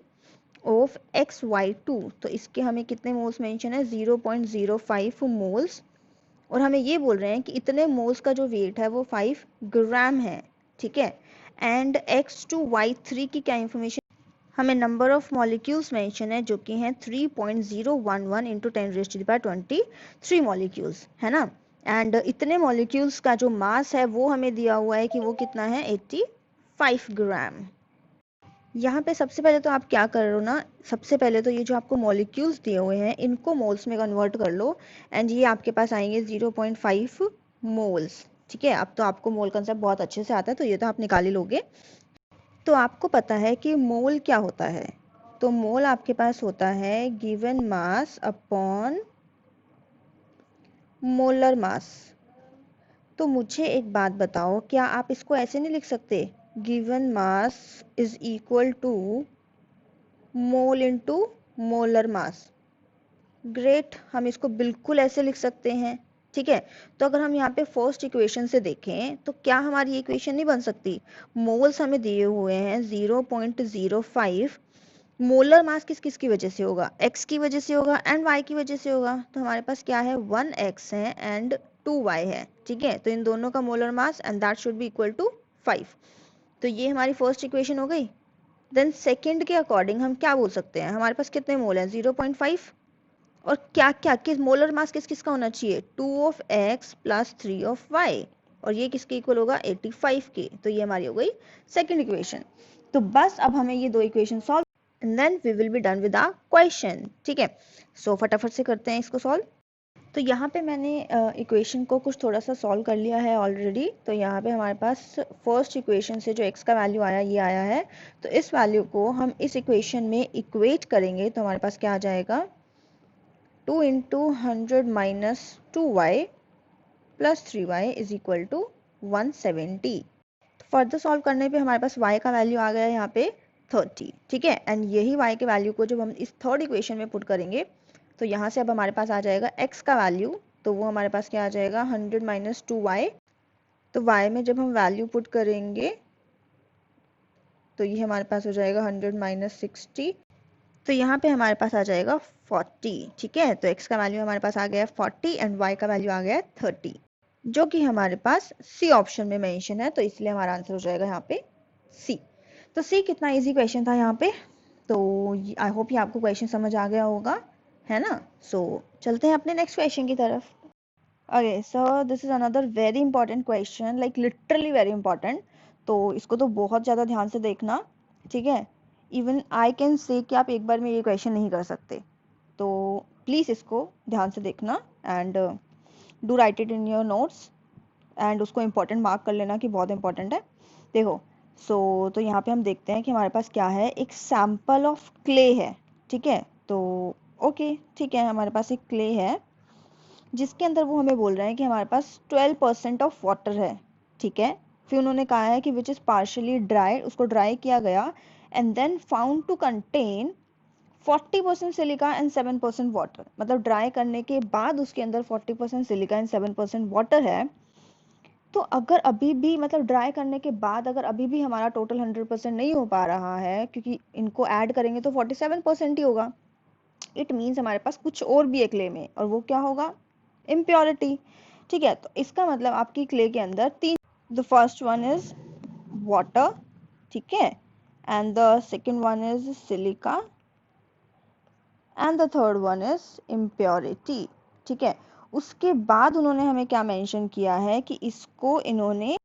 ऑफ XY2, तो इसके हमें कितने मोल्स मेंशन है? 0.05 मोल्स, और हमें ये बोल रहे हैं कि इतने मोल्स का जो वेट है वो 5 ग्राम है, ठीक है। एंड X2Y3 की क्या इंफॉर्मेशन? हमें नंबर ऑफ मॉलिक्यूल्स मेंशन है जो कि हैं 3.011 इंटू 10⁻23 मॉलिक्यूल्स, है ना। एंड इतने मॉलिक्यूल्स का जो मास है वो हमें दिया हुआ है कि वो कितना है? 85 ग्राम। यहाँ पे सबसे पहले तो आप क्या कर रहे हो ना, सबसे पहले तो ये जो आपको मॉलिक्यूल्स दिए हुए हैं इनको मोल्स में कन्वर्ट कर लो, एंड ये आपके पास आएंगे 0.5 मोल्स, ठीक है। अब तो आपको मोल कंसेप्ट बहुत अच्छे से आता है, तो ये तो आप निकाल ही लोगे। तो आपको पता है कि मोल क्या होता है। तो मोल आपके पास होता है given mass upon molar mass. तो मुझे एक बात बताओ, क्या आप इसको ऐसे नहीं लिख सकते, given mass is equal to mole into molar mass? Great, हम इसको बिल्कुल ऐसे लिख सकते हैं, ठीक है। तो अगर हम यहाँ पे फर्स्ट इक्वेशन से देखें तो क्या हमारी इक्वेशन नहीं बन सकती? मोल्स हमें दिए हुए हैं 0.05, मोलर मास किस किस की वजह से होगा? x की वजह से होगा एंड y की वजह से होगा। तो हमारे पास क्या है? 1x है एंड 2y है, ठीक है। तो इन दोनों का molar mass and that should be equal to 5। तो ये हमारी फर्स्ट इक्वेशन हो गई। देन सेकंड के अकॉर्डिंग हम क्या बोल सकते हैं? हमारे पास कितने मोल हैं? 0.5, और क्या क्या किस मोलर मास किस किस का होना चाहिए? 2 of x plus 3 of y, और ये किसके इक्वल होगा? 85 के। तो ये हमारी हो गई सेकंड इक्वेशन। तो बस अब हमें ये दो equation solve, and then we will be done with our question, ठीक है। सो फटाफट से करते हैं इसको सॉल्व। तो यहाँ पे मैंने इक्वेशन को कुछ थोड़ा सा सॉल्व कर लिया है ऑलरेडी। तो यहाँ पे हमारे पास फर्स्ट इक्वेशन से जो x का वैल्यू आया ये आया है, तो इस वैल्यू को हम इस इक्वेशन में इक्वेट करेंगे तो हमारे पास क्या आ जाएगा? 2 into 100 minus 2y plus 3y is equal to 170। Further solve करने पे हमारे पास y का वैल्यू आ गया है यहाँ पे 30, ठीक है। एंड यही y के वैल्यू को जब हम इस थर्ड इक्वेशन में पुट करेंगे तो यहाँ से अब हमारे पास आ जाएगा x का वैल्यू, तो वो हमारे पास क्या आ जाएगा? 100 माइनस 2y। तो y में जब हम वैल्यू पुट करेंगे तो ये हमारे पास हो जाएगा 100 माइनस 60, तो यहाँ पे हमारे पास आ जाएगा 40, ठीक है। तो x का वैल्यू हमारे पास आ गया 40 एंड y का वैल्यू आ गया 30, जो कि हमारे पास सी ऑप्शन में मेंशन है, तो इसलिए हमारा आंसर हो जाएगा यहाँ पे सी। तो सी कितना इजी क्वेश्चन था यहाँ पे। तो आई होप ये आपको क्वेश्चन समझ आ गया होगा, है ना। सो चलते हैं अपने नेक्स्ट क्वेश्चन की तरफ। Okay, so this is another very important question, like literally very important. तो इसको तो बहुत ज़्यादा ध्यान से देखना, ठीक है। इवन आई कैन से कि आप एक बार में ये क्वेश्चन नहीं कर सकते, तो प्लीज़ इसको ध्यान से देखना and do right it in your notes, and उसको इम्पोर्टेंट मार्क कर लेना कि बहुत इंपॉर्टेंट है। देखो, तो यहाँ पे हम देखते हैं कि हमारे पास क्या है, एक सैंपल ऑफ क्ले है, ठीक है। तो ओके, ठीक है, हमारे पास एक क्ले है जिसके अंदर वो हमें बोल रहे हैं कि हमारे पास 12% ऑफ वाटर है, ठीक है। फिर उन्होंने कहा है कि विच इज़ पार्शियली ड्राई, उसको ड्राई किया गया and then found to contain 40% silica and 7% water. मतलब ड्राई करने के बाद उसके अंदर 40% सिलिका एंड 7% वाटर है। तो अगर अभी भी, मतलब ड्राई करने के बाद अगर अभी भी हमारा टोटल 100% नहीं हो पा रहा है, क्योंकि इनको ऐड करेंगे तो 47% ही होगा, इट मीन्स हमारे पास कुछ और भी है क्ले में, और वो क्या होगा? इम्प्योरिटी, ठीक है। तो इसका मतलब आपकी क्ले के अंदर the first one is water, ठीक है, and the second one is silica and the third one is impurity, ठीक है। उसके बाद उन्होंने हमें क्या मेंशन किया है कि इसको इन्होंने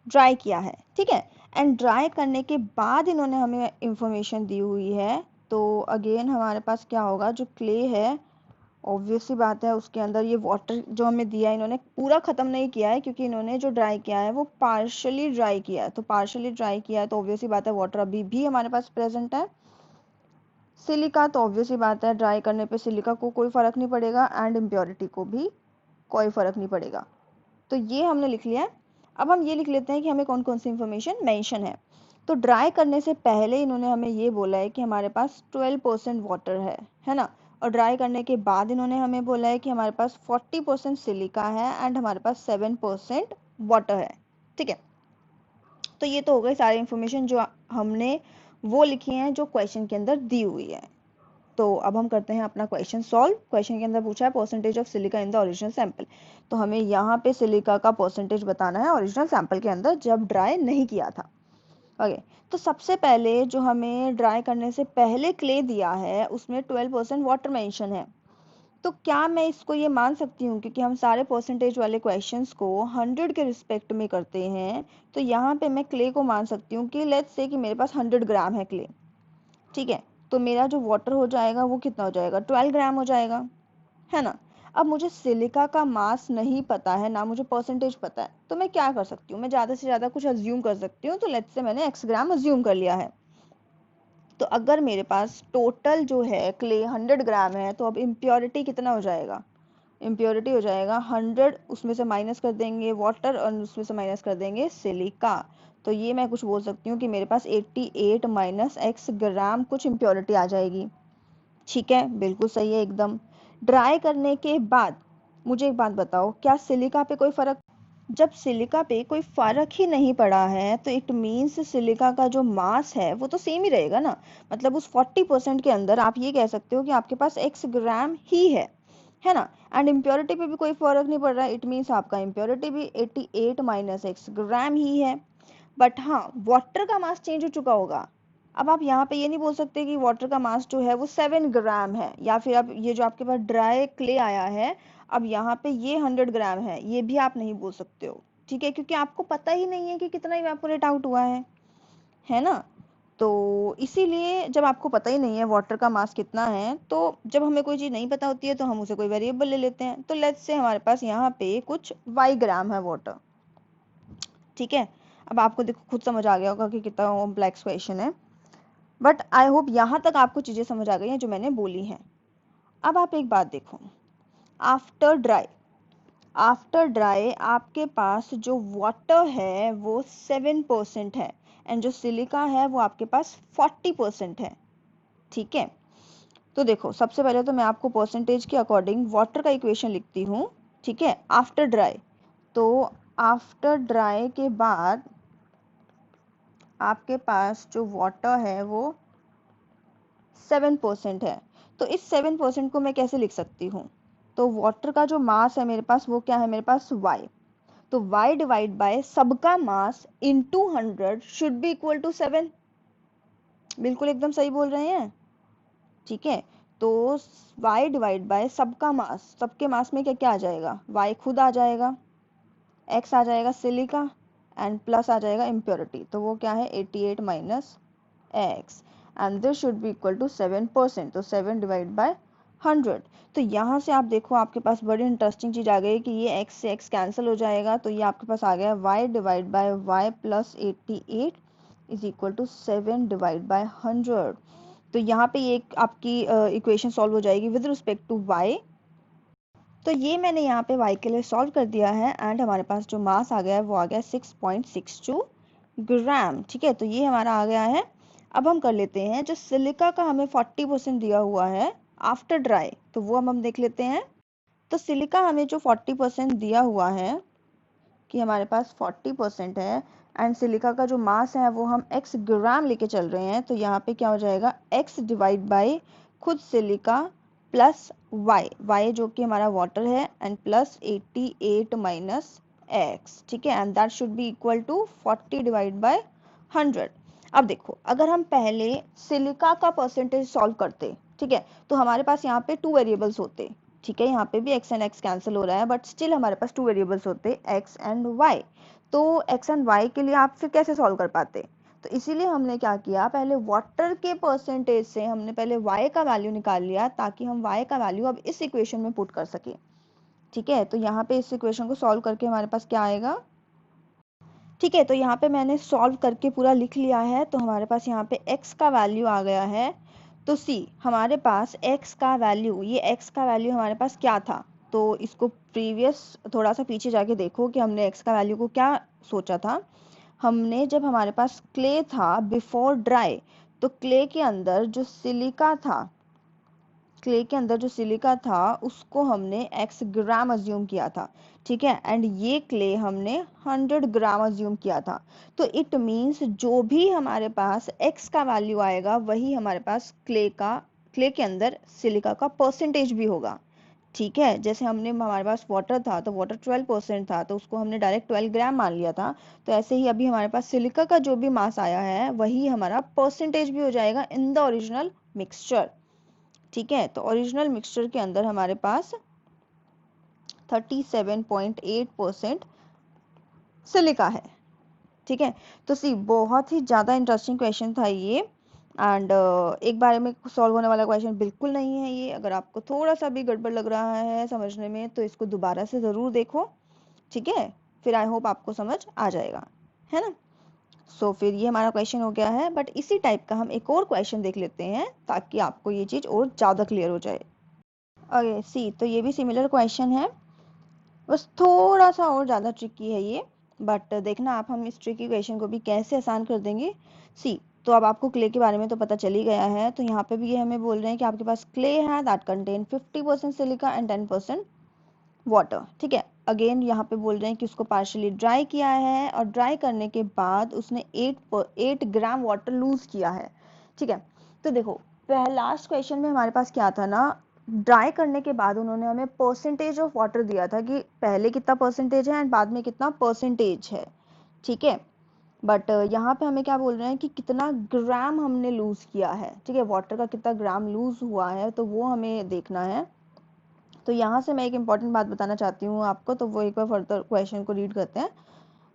ड्राई किया है, ठीक है। एंड ड्राई करने के बाद इन्होंने हमें इंफॉर्मेशन दी हुई है। तो अगेन हमारे पास क्या होगा, जो क्ले है ऑब्वियस सी बात है उसके अंदर ये वाटर जो हमें दिया है, इन्होंने पूरा ख़त्म नहीं किया है क्योंकि इन्होंने जो ड्राई किया है वो पार्शली ड्राई किया है। तो पार्शली ड्राई किया है तो ऑब्वियस सी बात है वाटर अभी भी हमारे पास प्रेजेंट है। सिलिका तो ऑब्वियस सी बात है ड्राई करने पे सिलिका को कोई फ़र्क नहीं पड़ेगा एंड इम्प्योरिटी को भी कोई फ़र्क नहीं पड़ेगा। तो ये हमने लिख लिया है। अब हम ये लिख लेते हैं कि हमें कौन कौन सी इंफॉर्मेशन मेंशन है। तो ड्राई करने से पहले इन्होंने हमें ये बोला है कि हमारे पास 12% वाटर है ना। और ड्राई करने के बाद इन्होंने हमें बोला है कि हमारे पास 40% सिलिका है एंड हमारे पास 7% वाटर है, ठीक है। तो ये तो हो गई सारी इंफॉर्मेशन जो हमने वो लिखी है जो क्वेश्चन के अंदर दी हुई है। तो अब हम करते हैं अपना क्वेश्चन सॉल्व। क्वेश्चन के अंदर पूछा है percentage of silica in the original sample. तो हमें यहाँ पे सिलिका का परसेंटेज बताना है ओरिजिनल सैंपल के अंदर जब ड्राई नहीं किया था। ओके, तो सबसे पहले जो हमें ड्राई करने से पहले क्ले दिया है उसमें 12% वाटर मेंशन है। तो क्या मैं इसको ये मान सकती हूँ, क्योंकि हम सारे परसेंटेज वाले क्वेश्चंस को 100 के रिस्पेक्ट में करते हैं, तो यहाँ पे मैं क्ले को मान सकती हूँ कि लेट्स से कि मेरे पास 100 ग्राम है क्ले, ठीक है। तो मेरा जो वाटर हो जाएगा वो कितना हो जाएगा, 12 ग्राम हो जाएगा, है ना। अब मुझे सिलिका का मास नहीं पता है, ना मुझे परसेंटेज पता है, तो मैं क्या कर सकती हूँ, मैं ज़्यादा से ज़्यादा कुछ अज्यूम कर सकती हूँ। तो लेट्स से मैंने x ग्राम अज्यूम कर लिया है। तो अगर मेरे पास टोटल जो है क्ले 100 ग्राम है, तो अब इम्प्योरिटी कितना हो जाएगा, इम्प्योरिटी हो जाएगा 100, उसमें से माइनस कर देंगे वाटर और उसमें से माइनस कर देंगे सिलिका। तो ये मैं कुछ बोल सकती हूँ कि मेरे पास 88 माइनस x ग्राम कुछ इम्प्योरिटी आ जाएगी, ठीक है, बिल्कुल सही है एकदम। ड्राई करने के बाद मुझे एक बात बताओ, क्या सिलिका पे कोई फर्क, जब सिलिका पे कोई फर्क ही नहीं पड़ा है तो इट मीन्स सिलिका का जो मास है वो तो सेम ही रहेगा ना। मतलब उस 40% के अंदर आप ये कह सकते हो कि आपके पास x ग्राम ही है ना। एंड इम्प्योरिटी पे भी कोई फर्क नहीं पड़ रहा है, इट मीन्स आपका इम्प्योरिटी भी 88 माइनस x ग्राम ही है। बट हाँ, वाटर का मास चेंज हो चुका होगा। अब आप यहाँ पे ये नहीं बोल सकते कि वाटर का मास जो है वो 7 ग्राम है, या फिर अब ये जो आपके पास ड्राई क्ले आया है अब यहाँ पे ये 100 ग्राम है, ये भी आप नहीं बोल सकते हो, ठीक है, क्योंकि आपको पता ही नहीं है कि कितना इवेपोरेट आउट हुआ है ना। तो इसीलिए जब आपको पता ही नहीं है वाटर का मास कितना है, तो जब हमें कोई चीज़ नहीं पता होती है तो हम उसे कोई वेरिएबल ले लेते हैं। तो लेट्स से हमारे पास यहाँ पे कुछ y ग्राम है वाटर, ठीक है। अब आपको देखो खुद समझ आ गया होगा कि कितना कॉम्प्लेक्स क्वेश्चन है, बट आई होप यहाँ तक आपको चीज़ें समझ आ गई हैं जो मैंने बोली हैं। अब आप एक बात देखो, आफ्टर ड्राई, आफ्टर ड्राई आपके पास जो वाटर है वो 7% है एंड जो सिलिका है वो आपके पास 40% है, ठीक है। तो देखो सबसे पहले तो मैं आपको परसेंटेज के अकॉर्डिंग वाटर का इक्वेशन लिखती हूँ, ठीक है, आफ्टर ड्राई। तो आफ्टर ड्राई के बाद आपके पास जो वाटर है वो 7% है। तो इस 7% को मैं कैसे लिख सकती हूँ, तो वाटर का जो मास है मेरे पास वो क्या है, मेरे पास y। तो y डिवाइड बाय सबका mass into 100 should be equal to 7। बिल्कुल एकदम सही बोल रहे हैं, ठीक है। तो y डिवाइड बाय सबका मास, सबके मास में क्या क्या आ जाएगा, y खुद आ जाएगा, x आ जाएगा सिलिका एंड प्लस आ जाएगा इम्प्योरिटी। तो वो क्या है 88 minus x and this should be equal to 7%। तो 7 डिवाइड बाय 100। तो यहाँ से आप देखो आपके पास बड़ी इंटरेस्टिंग चीज़ आ गई कि ये x से x कैंसिल हो जाएगा, तो ये आपके पास आ गया y divide by y plus 88 is equal to 7 divide by 100। तो यहाँ पे ये आपकी इक्वेशन सॉल्व हो जाएगी विद रिस्पेक्ट टू y। तो ये मैंने यहाँ पे y के लिए सॉल्व कर दिया है एंड हमारे पास जो मास आ गया है वो आ गया 6.62 ग्राम, ठीक है। तो ये हमारा आ गया है। अब हम कर लेते हैं जो सिलिका का हमें 40% दिया हुआ है आफ्टर ड्राई, तो वो हम देख लेते हैं। तो सिलिका हमें जो 40% दिया हुआ है कि हमारे पास 40% है एंड सिलिका का जो मास है वो हम x ग्राम लेके चल रहे हैं, तो यहाँ पे क्या हो जाएगा x डिवाइड बाई खुद सिलिका प्लस y जो कि हमारा वाटर है एंड प्लस 88 माइनस x, ठीक है, and that should be equal to 40 divide by 100। अब देखो, अगर हम पहले सिलिका का परसेंटेज सॉल्व करते, ठीक है, तो हमारे पास यहाँ पे 2 वेरिएबल्स होते, ठीक है, यहाँ पे भी x एंड x कैंसिल हो रहा है, बट स्टिल हमारे पास 2 वेरिएबल्स होते, x एंड y। तो x एंड y के लिए आप फिर कैसे सॉल्व कर पाते? तो इसीलिए हमने क्या किया, पहले वाटर के परसेंटेज से हमने पहले y का वैल्यू निकाल लिया, ताकि हम y का वैल्यू अब इस इक्वेशन में पुट कर सके, ठीक है। तो यहाँ पे इस इक्वेशन को सॉल्व करके हमारे पास क्या आएगा, ठीक है, तो यहाँ पे मैंने सॉल्व करके पूरा लिख लिया है, तो हमारे पास यहाँ पे x का वैल्यू आ गया है। तो सी हमारे पास x का वैल्यू, ये x का वैल्यू हमारे पास क्या था, तो इसको प्रीवियस थोड़ा सा पीछे जाके देखो कि हमने x का वैल्यू को क्या सोचा था। हमने जब हमारे पास क्ले था बिफोर ड्राई, तो क्ले के अंदर जो सिलिका था, क्ले के अंदर जो सिलिका था उसको हमने x ग्राम अज्यूम किया था, ठीक है, एंड ये क्ले हमने 100 ग्राम अज्यूम किया था। तो इट मींस जो भी हमारे पास x का वैल्यू आएगा वही हमारे पास क्ले के अंदर सिलिका का परसेंटेज भी होगा, ठीक है। जैसे हमारे पास वाटर था, तो वाटर 12% था, तो उसको हमने डायरेक्ट 12 ग्राम मान लिया था। तो ऐसे ही अभी हमारे पास सिलिका का जो भी मास आया है वही हमारा परसेंटेज भी हो जाएगा इन द ओरिजिनल मिक्सचर, ठीक है। तो ओरिजिनल मिक्सचर के अंदर हमारे पास 37.8% सिलिका है, ठीक है। तो सी बहुत ही ज़्यादा इंटरेस्टिंग क्वेश्चन था ये, एंड एक बारे में सॉल्व होने वाला क्वेश्चन बिल्कुल नहीं है ये। अगर आपको थोड़ा सा भी गड़बड़ लग रहा है समझने में, तो इसको दोबारा से ज़रूर देखो, ठीक है, फिर आई होप आपको समझ आ जाएगा, है ना। सो फिर ये हमारा क्वेश्चन हो गया है, बट इसी टाइप का हम एक और क्वेश्चन देख लेते हैं ताकि आपको ये चीज़ और ज़्यादा क्लियर हो जाए। ओके सी, तो ये भी सिमिलर क्वेश्चन है, बस थोड़ा सा और ज़्यादा ट्रिकी है ये, बट देखना आप हम इस ट्रिकी क्वेश्चन को भी कैसे आसान कर देंगे। सी, तो अब आपको क्ले के बारे में तो पता चल ही गया है, तो यहाँ पे भी ये हमें बोल रहे हैं कि आपके पास क्ले है that contain 50% silica and 10% water, ठीक है। अगेन यहाँ पे बोल रहे हैं कि उसको पार्शियली ड्राई किया है, और ड्राई करने के बाद उसने 8 ग्राम वाटर लूज किया है, ठीक है। तो देखो, लास्ट क्वेश्चन में हमारे पास क्या था ना, ड्राई करने के बाद उन्होंने हमें परसेंटेज ऑफ वाटर दिया था कि पहले कितना परसेंटेज है एंड बाद में कितना परसेंटेज है, ठीक है। बट यहाँ पे हमें क्या बोल रहे हैं कि कितना ग्राम हमने लूज किया है, ठीक है, वाटर का कितना ग्राम लूज हुआ है, तो वो हमें देखना है। तो यहाँ से मैं एक इम्पॉर्टेंट बात बताना चाहती हूँ आपको, तो वो एक बार फर्दर क्वेश्चन को रीड करते हैं।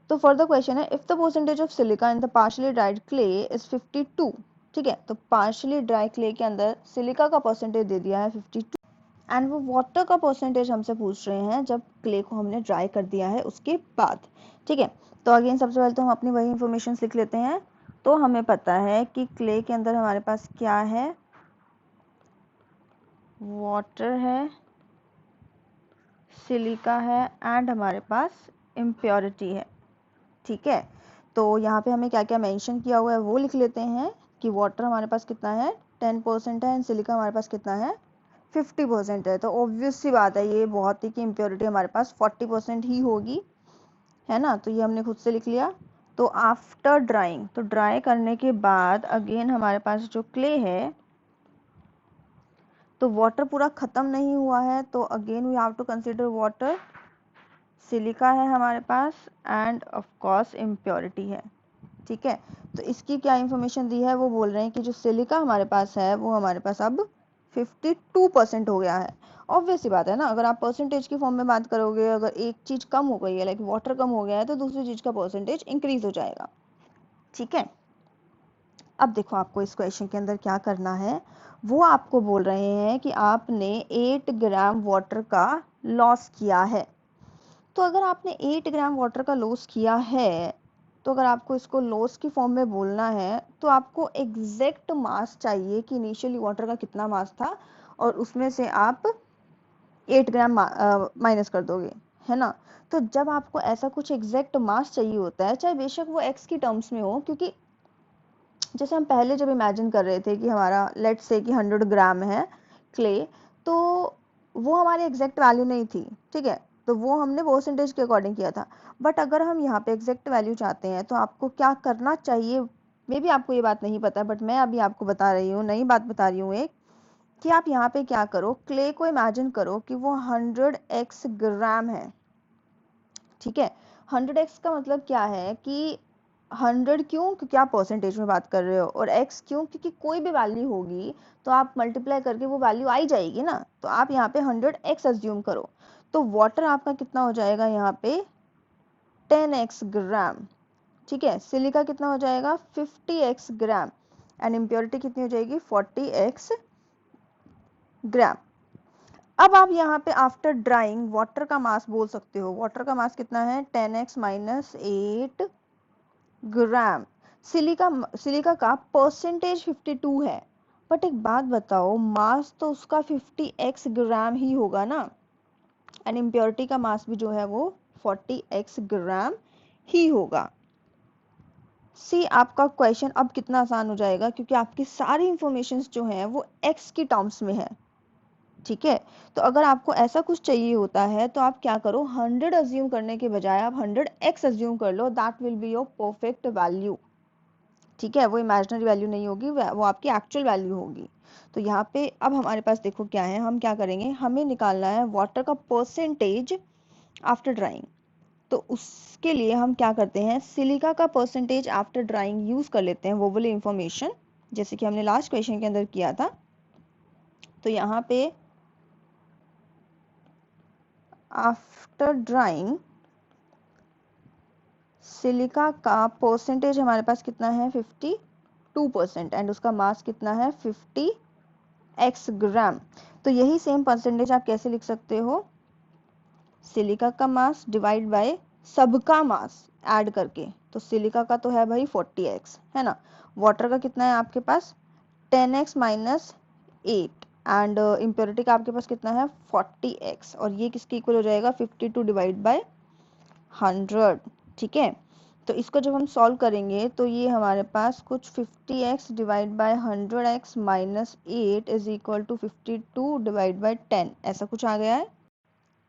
तो फर्दर क्वेश्चन है, if the percentage of silica in the partially dried clay is 52, ठीक है, तो पार्शियली ड्राई क्ले के अंदर सिलिका का परसेंटेज दे दिया है 52, एंड वो वाटर का परसेंटेज हमसे पूछ रहे हैं जब क्ले को हमने ड्राई कर दिया है उसके बाद, ठीक है। तो अगेन सबसे पहले तो हम अपनी वही इंफॉर्मेशन लिख लेते हैं। तो हमें पता है कि क्ले के अंदर हमारे पास क्या है, वाटर है, सिलिका है, एंड हमारे पास इम्प्योरिटी है, ठीक है। तो यहाँ पे हमें क्या क्या मेंशन किया हुआ है वो लिख लेते हैं कि वाटर हमारे पास कितना है 10% है, एंड सिलिका हमारे पास कितना है 50% है। तो ऑब्वियस सी बात है ये बहुत ही कि इम्प्योरिटी हमारे पास 40% ही होगी, है ना। तो ये हमने खुद से लिख लिया। तो आफ्टर ड्राइंग, तो ड्राई करने के बाद अगेन हमारे पास जो क्ले है, तो वाटर पूरा ख़त्म नहीं हुआ है, तो again we have to consider water, silica है हमारे पास, एंड ऑफ कोर्स इम्प्योरिटी है, ठीक है। तो इसकी क्या इंफॉर्मेशन दी है, वो बोल रहे हैं कि जो सिलिका हमारे पास है वो हमारे पास अब 52% हो गया है। ऑब्वियस सी बात है ना, अगर आप परसेंटेज की फॉर्म में बात करोगे, अगर एक चीज़ कम हो गई है लाइक वाटर कम हो गया है, तो दूसरी चीज़ का परसेंटेज इंक्रीज हो जाएगा, ठीक है। अब देखो आपको इस क्वेश्चन के अंदर क्या करना है, वो आपको बोल रहे हैं कि आपने 8 ग्राम वाटर का लॉस किया है। तो अगर आपने 8 ग्राम वाटर का लॉस किया है, तो अगर आपको इसको लॉस की फॉर्म में बोलना है, तो आपको एग्जैक्ट मास चाहिए कि इनिशियली वाटर का कितना मास था, और उसमें से आप 8 ग्राम माइनस कर दोगे, है ना। तो जब आपको ऐसा कुछ एग्जैक्ट मास चाहिए होता है, चाहे बेशक वो एक्स की टर्म्स में हो, क्योंकि जैसे हम पहले जब इमेजिन कर रहे थे कि हमारा लेट्स से कि 100 ग्राम है क्ले, तो वो हमारी एग्जैक्ट वैल्यू नहीं थी, ठीक है, तो वो हमने परसेंटेज के अकॉर्डिंग किया था। बट अगर हम यहाँ पे एग्जैक्ट वैल्यू चाहते हैं, तो आपको क्या करना चाहिए, मे भी आपको ये बात नहीं पता है, बट मैं अभी आपको बता रही हूँ, नई बात बता रही हूँ एक, कि आप यहाँ पे क्या करो, क्ले को इमेजिन करो कि वो 100x ग्राम है, ठीक है। 100x का मतलब क्या है कि 100 क्यों, क्योंकि आप परसेंटेज में बात कर रहे हो, और x क्यों, क्योंकि कोई भी वैल्यू होगी तो आप मल्टीप्लाई करके वो वैल्यू आई जाएगी ना, तो आप यहाँ पे 100x अज्यूम करो। तो वाटर आपका कितना हो जाएगा यहाँ पे 10x ग्राम, ठीक है। सिलिका कितना हो जाएगा 50x ग्राम, एंड इम्प्योरिटी कितनी हो जाएगी 40x ग्राम। अब आप यहाँ पे आफ्टर ड्राइंग वाटर का मास बोल सकते हो। वाटर का मास कितना है 10x माइनस 8 ग्राम। सिलिका का परसेंटेज 52 है, बट एक बात बताओ, मास तो उसका 50x ग्राम ही होगा ना, एंड इम्प्योरिटी का मास भी जो है वो 40x ग्राम ही होगा। सी आपका क्वेश्चन अब कितना आसान हो जाएगा, क्योंकि आपकी सारी इंफॉर्मेशन जो है वो x की टर्म्स में है, ठीक है। तो अगर आपको ऐसा कुछ चाहिए होता है तो आप क्या करो, 100 अज्यूम करने के बजाय आप 100x अज्यूम कर लो, that will be your perfect value, ठीक है। वो इमेजिनरी वैल्यू नहीं होगी, वो आपकी एक्चुअल वैल्यू होगी। तो यहाँ पे अब हमारे पास देखो क्या है, हम क्या करेंगे, हमें निकालना है वाटर का परसेंटेज आफ्टर ड्राइंग। तो उसके लिए हम क्या करते हैं, सिलिका का परसेंटेज आफ्टर ड्राइंग यूज कर लेते हैं, वो वाली इंफॉर्मेशन जैसे कि हमने लास्ट क्वेश्चन के अंदर किया था। तो यहाँ पे आफ्टर ड्राइंग सिलिका का परसेंटेज हमारे पास कितना है 52%, एंड उसका मास कितना है 50x ग्राम। तो यही सेम परसेंटेज आप कैसे लिख सकते हो, सिलिका का मास डिवाइड बाय सबका मास ऐड करके। तो सिलिका का तो है भाई 40x, है ना। वाटर का कितना है आपके पास 10x माइनस 8, एंड इम्प्योरिटी का आपके पास कितना है 40x, और ये किसके इक्वल हो जाएगा 52 डिवाइड बाय 100, ठीक है। तो इसको जब हम सॉल्व करेंगे तो ये हमारे पास कुछ 50x divide by 100x minus 8 is equal to 52 divide by 10, ऐसा कुछ आ गया है।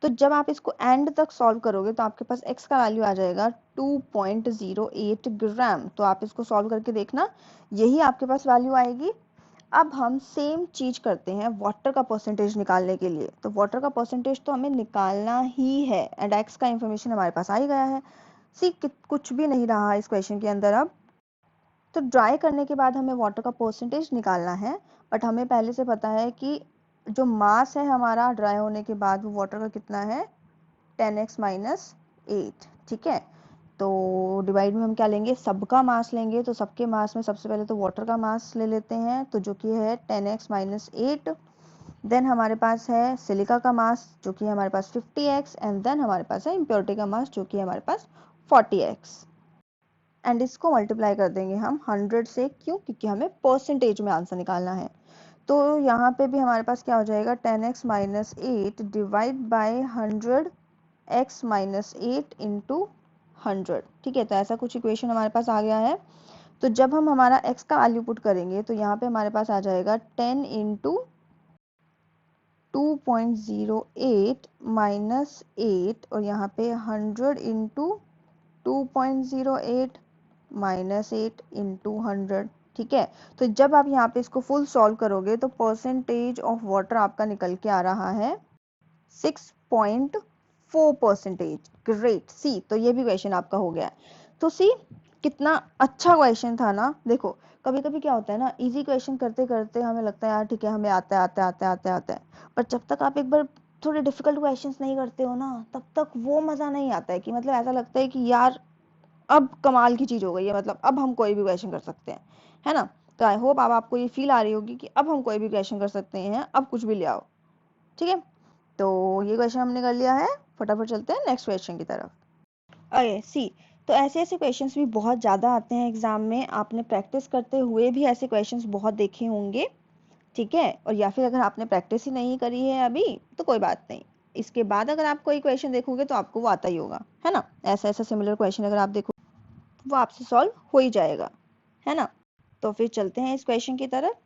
तो जब आप इसको एंड तक सॉल्व करोगे तो आपके पास x का वैल्यू आ जाएगा 2.08 ग्राम। तो आप इसको सॉल्व करके देखना, यही आपके पास वैल्यू आएगी। अब हम सेम चीज करते हैं वाटर का परसेंटेज निकालने के लिए। तो वाटर का परसेंटेज तो हमें निकालना ही है, एंड x का इंफॉर्मेशन हमारे पास आ ही गया है। सी कुछ भी नहीं रहा इस क्वेश्चन के अंदर अब। तो ड्राई करने के बाद हमें वाटर का परसेंटेज निकालना है, बट हमें पहले से पता है कि जो मास है हमारा ड्राई होने के बाद वो वाटर का कितना है 10x माइनस 8, ठीक है। तो डिवाइड में हम क्या लेंगे, सबका मास लेंगे। तो सबके मास में सबसे पहले तो वाटर का मास ले लेते हैं, तो जो कि है 10x माइनस 8। देन हमारे पास है सिलिका का मास जो कि हमारे पास 50x, एंड देन हमारे पास है इम्प्योरिटी का मास जो कि हमारे पास 40x, एंड इसको मल्टीप्लाई कर देंगे हम 100 से। क्यों, क्योंकि हमें परसेंटेज में आंसर निकालना है। तो यहाँ पे भी हमारे पास क्या हो जाएगा 10x minus 8 divide by 100x minus 8 into 100, ठीक है। तो ऐसा कुछ इक्वेशन हमारे पास आ गया है। तो जब हम हमारा x का वैल्यू पुट करेंगे तो यहाँ पे हमारे पास आ जाएगा 10 इंटू 2.08 माइनस 8, और यहाँ पे 100 इंटू 2.08 माइनस 8 इंटू 100, ठीक है। तो जब आप यहाँ पे इसको फुल सॉल्व करोगे तो परसेंटेज ऑफ वाटर आपका निकल के आ रहा है 6.4%। ग्रेट, सी तो ये भी क्वेश्चन आपका हो गया। तो सी कितना अच्छा क्वेश्चन था ना। देखो कभी कभी क्या होता है ना, इजी क्वेश्चन करते करते हमें लगता है यार ठीक है हमें आता है आता है आता है आता है आता है, पर जब तक आप एक बार थोड़े डिफिकल्ट क्वेश्चंस नहीं करते हो ना, तब तक वो मजा नहीं आता है, कि मतलब ऐसा लगता है कि यार अब कमाल की चीज हो गई है, मतलब अब हम कोई भी क्वेश्चन कर सकते हैं, है ना। तो आई होप अब आपको ये फील आ रही होगी कि अब हम कोई भी क्वेश्चन कर सकते हैं, अब कुछ भी ले आओ, ठीक है। तो ये क्वेश्चन हमने कर लिया है, फटाफट चलते हैं नेक्स्ट क्वेश्चन की तरफ। अरे सी, तो ऐसे ऐसे क्वेश्चंस भी बहुत ज़्यादा आते हैं एग्जाम में, आपने प्रैक्टिस करते हुए भी ऐसे क्वेश्चंस बहुत देखे होंगे, ठीक है। और या फिर अगर आपने प्रैक्टिस ही नहीं करी है अभी तो कोई बात नहीं, इसके बाद अगर आप कोई क्वेश्चन देखोगे तो आपको वो आता ही होगा, है ना। ऐसा ऐसा सिमिलर क्वेश्चन अगर आप देखो वो आपसे सॉल्व हो ही जाएगा, है ना। तो फिर चलते हैं इस क्वेश्चन की तरफ।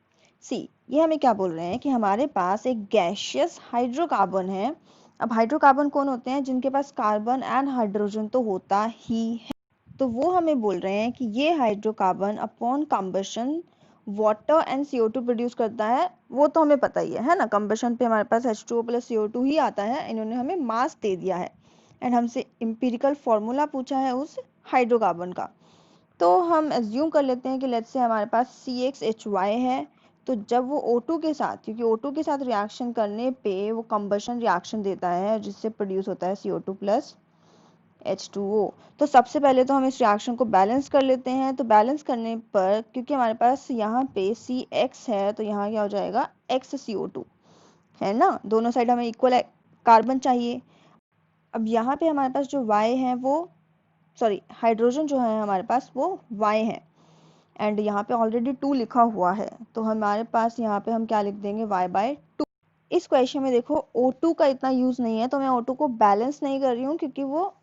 सी ये हमें क्या बोल रहे हैं कि हमारे पास एक गैसियस हाइड्रोकार्बन है। अब हाइड्रोकार्बन कौन होते हैं, जिनके पास कार्बन एंड हाइड्रोजन तो होता ही है। तो वो हमें बोल रहे हैं कि ये hydrocarbon upon combustion water and CO2 produce करता है। वो तो हमें पता ही है ना, कंबशन पे हमारे पास H2O प्लस CO2 ही आता है, इन्होंने हमें मास दे दिया है। एंड हमसे एम्पिरिकल फॉर्मूला पूछा है उस हाइड्रोकार्बन का। तो हम एज्यूम कर लेते हैं कि लेट्स से हमारे पास CXHY है। तो जब वो O2 के साथ, क्योंकि O2 के साथ रिएक्शन करने पे वो कंबशन रिएक्शन देता है जिससे प्रोड्यूस होता है CO2 प्लस H2O। तो सबसे पहले तो हम इस रिएक्शन को बैलेंस कर लेते हैं। तो बैलेंस करने पर, क्योंकि हमारे पास यहाँ पे CX है तो यहाँ क्या हो जाएगा XCO2, है ना। दोनों साइड हमें इक्वल कार्बन चाहिए। अब यहाँ पे हमारे पास जो Y है वो, सॉरी हाइड्रोजन जो है हमारे पास वो Y है, एंड यहाँ पे ऑलरेडी 2 लिखा हुआ है। तो हमारे पास यहाँ पे हम क्या लिख देंगे Y/2। इस क्वेश्चन में देखो O2 का इतना यूज नहीं है, तो मैं O2 को बैलेंस नहीं कर रही हूँ क्योंकि वो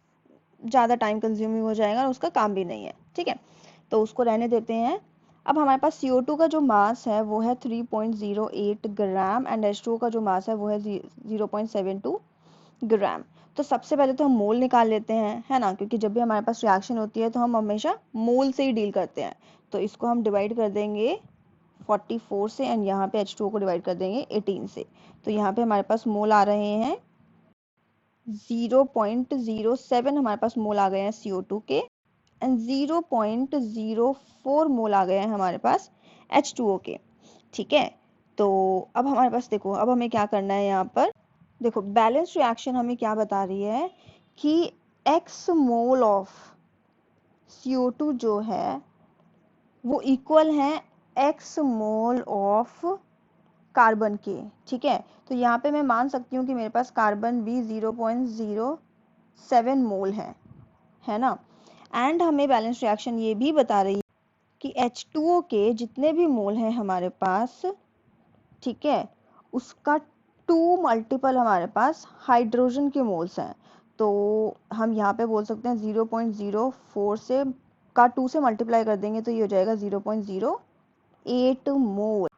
ज़्यादा टाइम कंज्यूमिंग हो जाएगा और उसका काम भी नहीं है, ठीक है, तो उसको रहने देते हैं। अब हमारे पास CO2 का जो मास है वो है 3.08 ग्राम एंड H2O का जो मास है वो है 0.72 ग्राम। तो सबसे पहले तो हम मोल निकाल लेते हैं, है ना, क्योंकि जब भी हमारे पास रिएक्शन होती है तो हम हमेशा मोल से ही डील करते हैं। तो इसको हम डिवाइड कर देंगे 44 से एंड यहाँ पे H2O को डिवाइड कर देंगे 18 से। तो यहाँ पे हमारे पास मोल आ रहे हैं 0.07 हमारे पास मोल आ गए हैं CO2 के, एंड 0.04 मोल आ गए हैं हमारे पास H2O के, ठीक है। तो अब हमारे पास देखो, अब हमें क्या करना है यहाँ पर, देखो बैलेंस रिएक्शन हमें क्या बता रही है कि x मोल ऑफ CO2 जो है वो इक्वल है x मोल ऑफ कार्बन के, ठीक है। तो यहाँ पे मैं मान सकती हूँ कि मेरे पास कार्बन भी 0.07 मोल है ना। एंड हमें बैलेंस रिएक्शन ये भी बता रही है कि H2O के जितने भी मोल हैं हमारे पास, ठीक है, उसका 2 मल्टीपल हमारे पास हाइड्रोजन के मोल्स हैं। तो हम यहाँ पे बोल सकते हैं 0.04 से का 2 से मल्टीप्लाई कर देंगे तो ये हो जाएगा 0.08 मोल,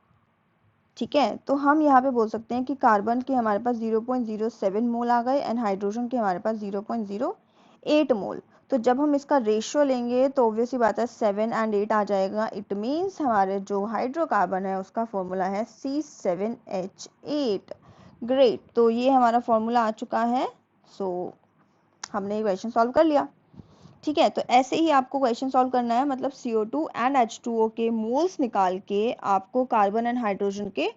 ठीक है। तो हम यहाँ पे बोल सकते हैं कि कार्बन के हमारे पास 0.07 मोल आ गए एंड हाइड्रोजन के हमारे पास 0.08 मोल। तो जब हम इसका रेशियो लेंगे तो ऑब्वियस ही बात है 7 एंड 8 आ जाएगा। इट मीन्स हमारे जो हाइड्रोकार्बन है उसका फॉर्मूला है C7H8। ग्रेट, तो ये हमारा फॉर्मूला आ चुका है। सो हमने क्वेश्चन सॉल्व कर लिया, ठीक है। तो ऐसे ही आपको क्वेश्चन सॉल्व करना है, मतलब CO2 एंड H2O के मोल्स निकाल के आपको कार्बन एंड हाइड्रोजन के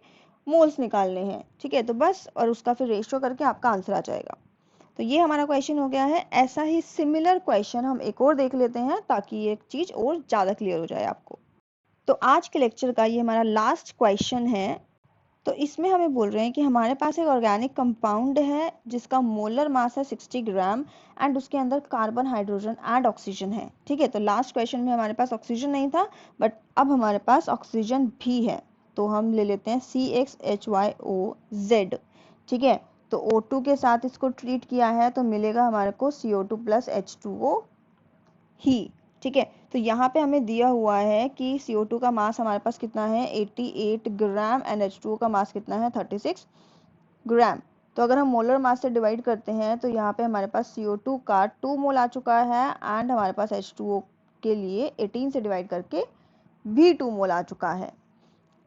मोल्स निकालने हैं, ठीक है। तो बस, और उसका फिर रेशियो करके आपका आंसर आ जाएगा। तो ये हमारा क्वेश्चन हो गया है। ऐसा ही सिमिलर क्वेश्चन हम एक और देख लेते हैं ताकि ये चीज और ज्यादा क्लियर हो जाए आपको। तो आज के लेक्चर का ये हमारा लास्ट क्वेश्चन है। तो इसमें हमें बोल रहे हैं कि हमारे पास एक ऑर्गेनिक कंपाउंड है जिसका मोलर मास है 60 ग्राम एंड उसके अंदर कार्बन, हाइड्रोजन एंड ऑक्सीजन है, ठीक है। तो लास्ट क्वेश्चन में हमारे पास ऑक्सीजन नहीं था, बट अब हमारे पास ऑक्सीजन भी है। तो हम ले लेते हैं CXHYOZ, ठीक है। तो O2 के साथ इसको ट्रीट किया है तो मिलेगा हमारे को CO2 प्लस H2O ही, ठीक है। तो यहाँ पे हमें दिया हुआ है कि CO2 का मास हमारे पास कितना है 88 ग्राम एंड H2O का मास कितना है 36 ग्राम। तो अगर हम मोलर मास से डिवाइड करते हैं तो यहाँ पे हमारे पास CO2 का 2 मोल आ चुका है एंड हमारे पास H2O के लिए 18 से डिवाइड करके भी 2 मोल आ चुका है,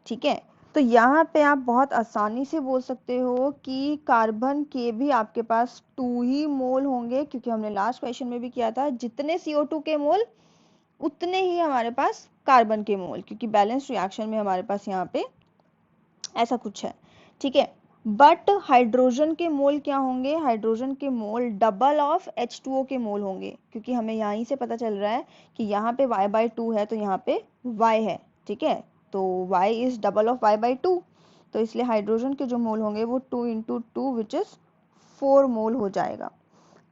ठीक है। तो यहाँ पे आप बहुत आसानी से बोल सकते हो कि कार्बन के भी आपके पास 2 ही मोल होंगे, क्योंकि हमने लास्ट क्वेश्चन में भी किया था जितने CO2 के मोल उतने ही हमारे पास कार्बन के मोल, क्योंकि बैलेंस रिएक्शन में हमारे पास यहाँ पे ऐसा कुछ है, ठीक है। बट हाइड्रोजन के मोल क्या होंगे, हाइड्रोजन के मोल डबल ऑफ H2O के मोल होंगे, क्योंकि हमें यहीं से पता चल रहा है कि यहाँ पे Y/2 है तो यहाँ पे Y है, ठीक है। तो Y is double of Y/2, तो इसलिए हाइड्रोजन के जो मोल होंगे वो 2 × 2 विच इज 4 मोल हो जाएगा।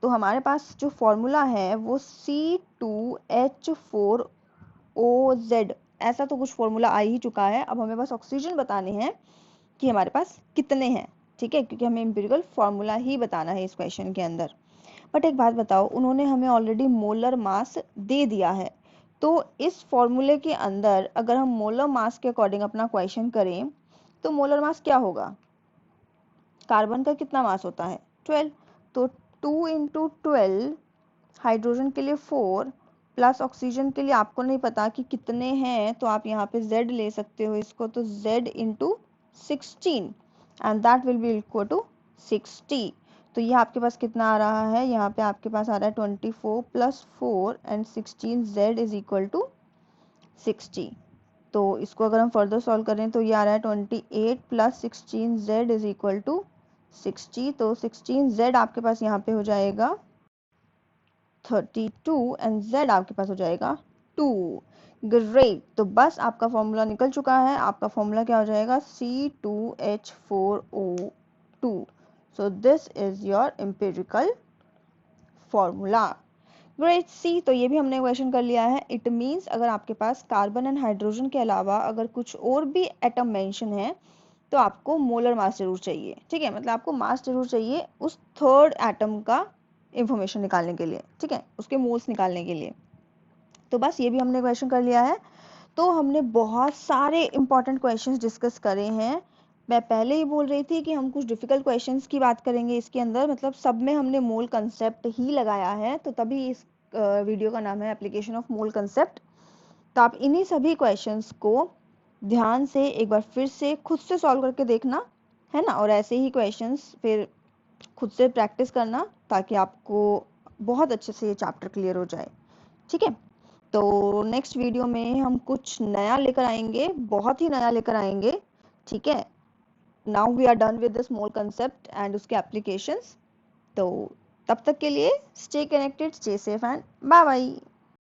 तो हमारे पास जो फॉर्मूला है वो C2H4OZ, ऐसा तो कुछ फॉर्मूला आ ही चुका है। अब हमें बस ऑक्सीजन बताने हैं कि हमारे पास कितने हैं, ठीक है, क्योंकि हमें एम्पिरिकल फॉर्मूला ही बताना है इस क्वेश्चन के अंदर। बट एक बात बताओ, उन्होंने हमें ऑलरेडी मोलर मास दे दिया है, तो इस फॉर्मूले के अंदर अगर हम मोलर मास के अकॉर्डिंग अपना क्वेश्चन करें तो मोलर मास क्या होगा, कार्बन का कितना मास होता है 12, तो 2 × 12, हाइड्रोजन के लिए 4 प्लस ऑक्सीजन के लिए आपको नहीं पता कि कितने हैं, तो आप यहाँ पे Z ले सकते हो इसको, तो Z × 16 and that will be equal to 60। तो ये आपके पास कितना आ रहा है, यहाँ पे आपके पास आ रहा है 24 + 4 and 16z is equal to 60। तो इसको अगर हम फर्दर सॉल्व करें तो ये आ रहा है 28 + 16z इज इक्वल टू 60। तो 16z आपके पास यहाँ पे हो जाएगा 32 एंड z आपके पास हो जाएगा 2। ग्रेट। तो बस आपका फॉर्मूला निकल चुका है। आपका फॉर्मूला क्या हो जाएगा, C2H4O2। So this is your empirical formula. Great see. तो ये भी हमने क्वेश्चन कर लिया है। इट मीन्स अगर आपके पास कार्बन एंड हाइड्रोजन के अलावा अगर कुछ और भी एटम मेंशन है तो आपको मोलर मास जरूर चाहिए। ठीक है, मतलब आपको मास जरूर चाहिए उस थर्ड एटम का इंफॉर्मेशन निकालने के लिए, ठीक है, उसके मोल्स निकालने के लिए। तो बस ये भी हमने क्वेश्चन कर लिया है। तो हमने बहुत सारे इंपॉर्टेंट क्वेश्चंस डिस्कस करे हैं। मैं पहले ही बोल रही थी कि हम कुछ डिफिकल्ट क्वेश्चंस की बात करेंगे इसके अंदर, मतलब सब में हमने मोल कंसेप्ट ही लगाया है, तो तभी इस वीडियो का नाम है एप्लीकेशन ऑफ मोल कंसेप्ट। तो आप इन्हीं सभी क्वेश्चंस को ध्यान से एक बार फिर से खुद से सॉल्व करके देखना है ना, और ऐसे ही क्वेश्चंस फिर खुद से प्रैक्टिस करना ताकि आपको बहुत अच्छे से ये चैप्टर क्लियर हो जाए। ठीक है, तो नेक्स्ट वीडियो में हम कुछ नया लेकर आएंगे, बहुत ही नया लेकर आएंगे। ठीक है, now we are done with this mole concept and उसके एप्लीकेशंस। तो तब तक के लिए stay connected, stay safe and bye bye.